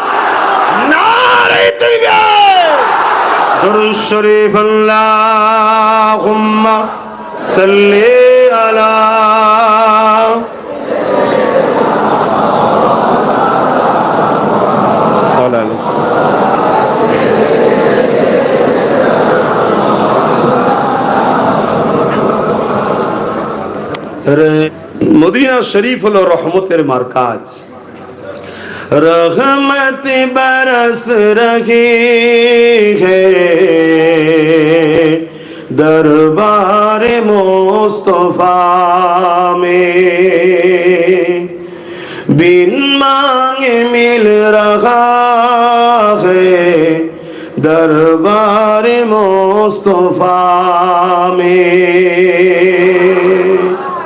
[SPEAKER 1] नारे तकबीर। दुरूद शरीफ अल्लाहुम्मा सल्ली अला মদিনা শরীফ হলো রহমতের মারকাজ। रहमत बरस रही है दरबार मुस्तफा में, बिन मांगे मिल रहा है दरबार मुस्तफा में।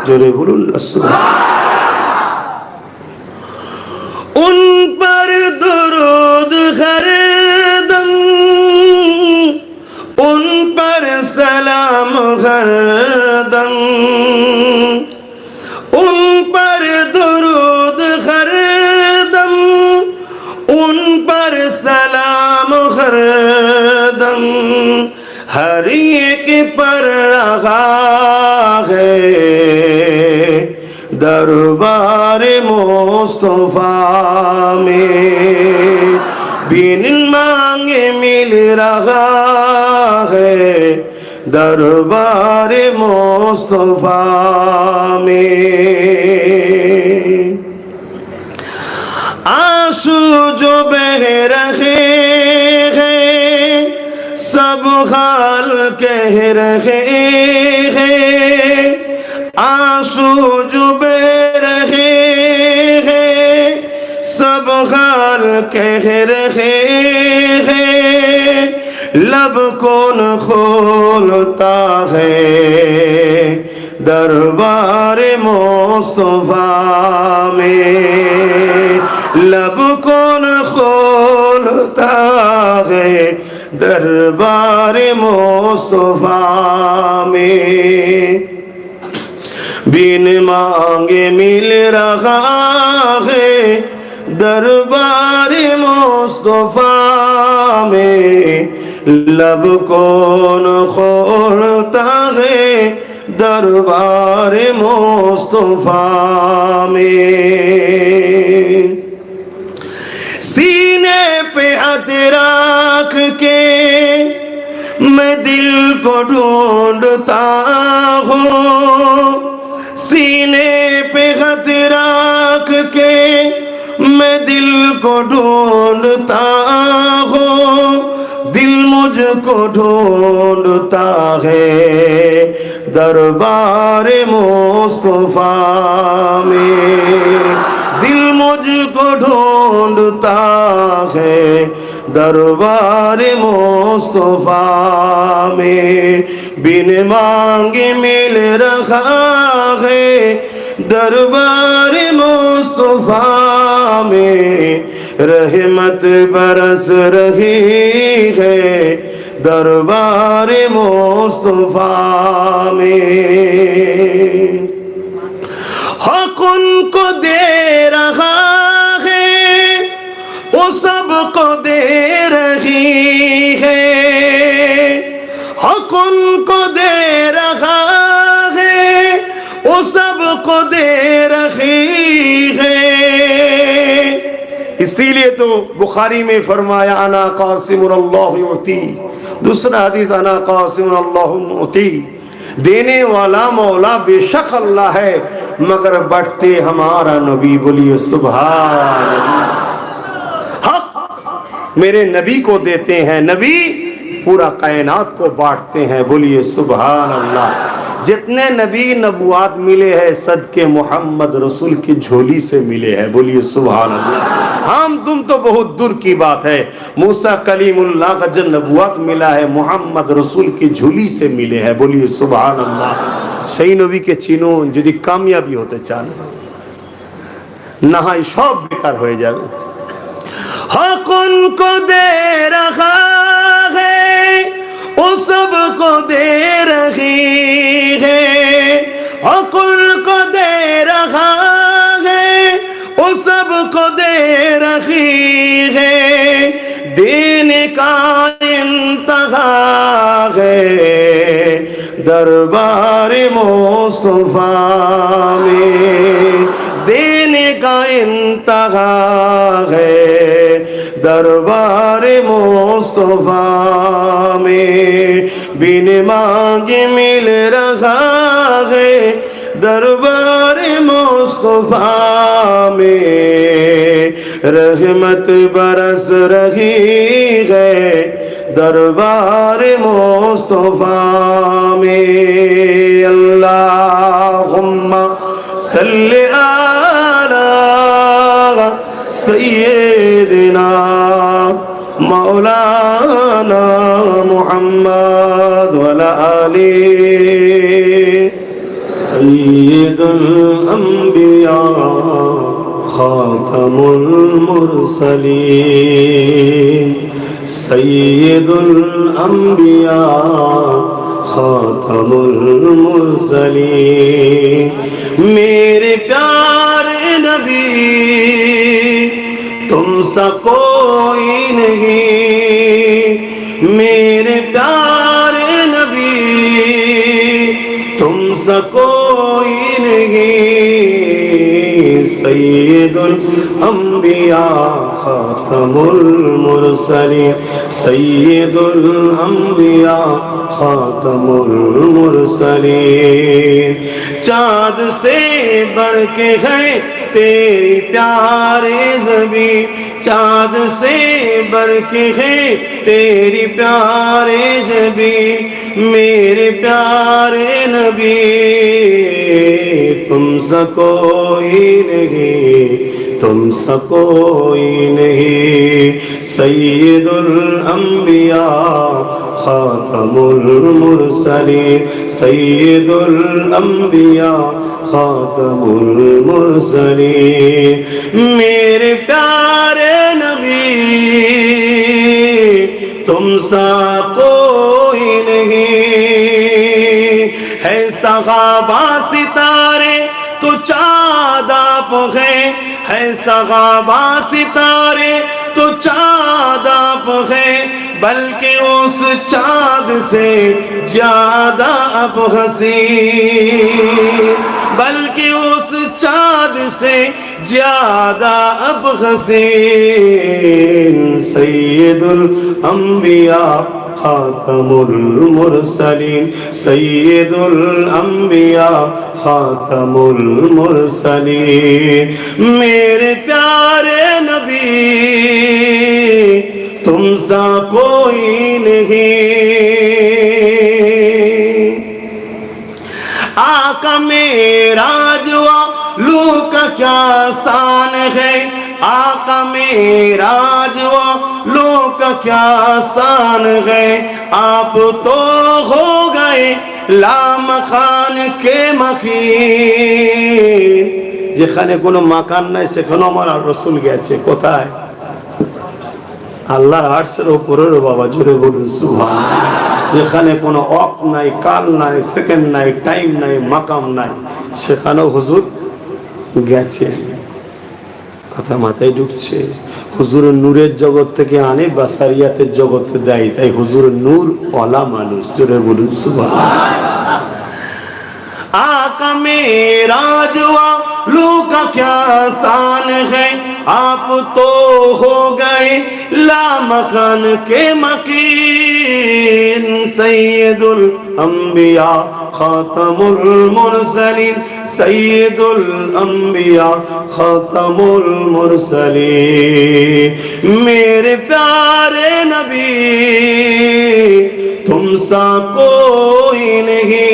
[SPEAKER 1] जोरे बोलूं उन पर दुरूद हरदम, उन पर सलाम हरदम, हर एक पर रहा है दरबार मुस्तफा में, बिन मांगे मिल रहा है दरबार मुस्तफा में। आंसू जो बह रहे हैं सब हाल कह रहे हैं, आंसू जो बह रहे हैं सब हाल कह रहे हैं, लब कौन खोलता है दरबार मुस्तफा में, लब कौन खोलता है दरबार मुस्तफा में। बिन मांगे मिल रहा है दरबार मुस्तफा में, लब कौन खोलता है दरबार मुस्तफा में। सीने पे हाथ रख के मैं दिल को ढूंढता हूँ, सीने पे हाथ रख के मैं दिल को ढूंढता हूँ, दिल मुझको ढूंढता है दरबार मुस्तफा में, दिल मुझको ढूंढता है दरबार मुस्तफा में, बिन मांगे मिल रहा है दरबार मुस्तफा में, रहमत बरस रही है दरबार मुस्तफा में। हक उनको दे रहा है वो सबको दे रही है, हक उनको दे रहा है वो सबको दे रही है। इसीलिए तो बुखारी में फरमाया अना कासिमुन अल्लाहु युती, दूसरा हदीस अना कासिमुन अल्लाहु मुती, देने वाला मौला बेशक अल्लाह है मगर बढ़ते हमारा नबी। बोलिए सुभान अल्लाह। हक मेरे नबी को देते हैं, नबी पूरा कायनात को बांटते हैं। बोलिए सुभान अल्लाह। जितने नबी नबुआत मिले हैं सदके मोहम्मद रसूल की झोली से मिले हैं। बोलिए सुभान अल्लाह। हम तुम तो बहुत दूर की बात है, मूसा कलीमुल्लाह का जो नबुआत मिला है मोहम्मद रसूल की झोली से मिले हैं। बोलिए सुभान अल्लाह। সেই নবীকে চিনুন, যদি কামিয়াবি হতে চান, না হয় সব বেকার হয়ে যাবে। हक उनको दे रहा है वो सबको दे रही है, हक उनको दे रहा है वो सबको दे रही है, देने का इंतहा है दरबार मुस्तफा में, देने का इंतहा है दरबार मुस्तफा में, बिन मांगे मिल रहा है दरबार मुस्तफा में, रहमत बरस रही है दरबार मुस्तफा में। अल्लाहुम्मा सल्ली अला सय्यिदिना मौलाना मुहम्मद वला आली सय्यिदुल अंबिया खातमुल मुरसलीन, सय्यिदुल अंबिया खातमुल मुरसलीन। मेरे प्यारे नबी तुम सा कोई नहीं, मेरे प्यारे तुमसा कोई नहीं सैयदुल अंबिया खातमुल मुरसलीन सैयदुल अंबिया खातमुल मुरसलीन चाँद से बढ़ के है तेरी प्यारे ज़बी चाँद से बढ़ के है तेरी प्यारे ज़बी मेरे प्यारे नबी तुमसा कोई नहीं तुमसा कोई नहीं सैयदुल अंबिया खातमुल मुरसलीन सैयदुल अंबिया खातमुल मुरसलीन मेरे प्यारे नबी तुमसा कोई नहीं है सहाबा सितारे तो चाँद आप है सहाबा सितारे तो चाँद आप है बल्कि उस चाँद से ज्यादा अब हसीन बल्कि उस चाँद से ज्यादा अब हसीन सैयदुल अंबिया खातमुल मुरसलीन सैयदुल अंबिया खातमुल मुरसलीन मेरे प्यारे नबी तुमसा कोई नहीं आका मेरा जुआ लू का क्या शान है आका मेरा जुआ लू का क्या शान है आप तो हो गए लामखान के मखीन যেখানে কোনো মাকান নাই সেখানে আমার রাসূল গেছে কোথায় আল্লাহ আরশের উপরে বাবা জোরে বলুন সুবহানাল্লাহ যেখানে কোনো অক নাই কাল নাই সেকেন্ড নাই টাইম নাই মাকাম নাই সেখানেও হুজুর গেছে কথা মাথায় ঢুকছে হুজুরের নূরের জগৎ থেকে আনে বাসারিয়াতের জগতে দেয় তাই হুজুরের নূর ওয়ালা মানুষ জোরে বলুন সুবহানাল্লাহ आका मेरा जुआ लू का क्या शान है आप तो हो गए लामकान के मकीन सैयदुल अंबिया खातमुल मुरसलीन सैयदुल अंबिया खातमुल मुरसलीन मेरे प्यारे नबी तुमसा कोई नहीं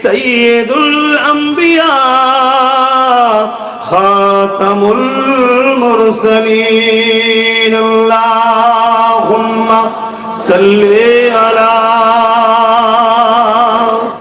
[SPEAKER 1] सैयदुल अंबिया खातमुल मुरसलीन अल्लाहुम्मा सल्ली अला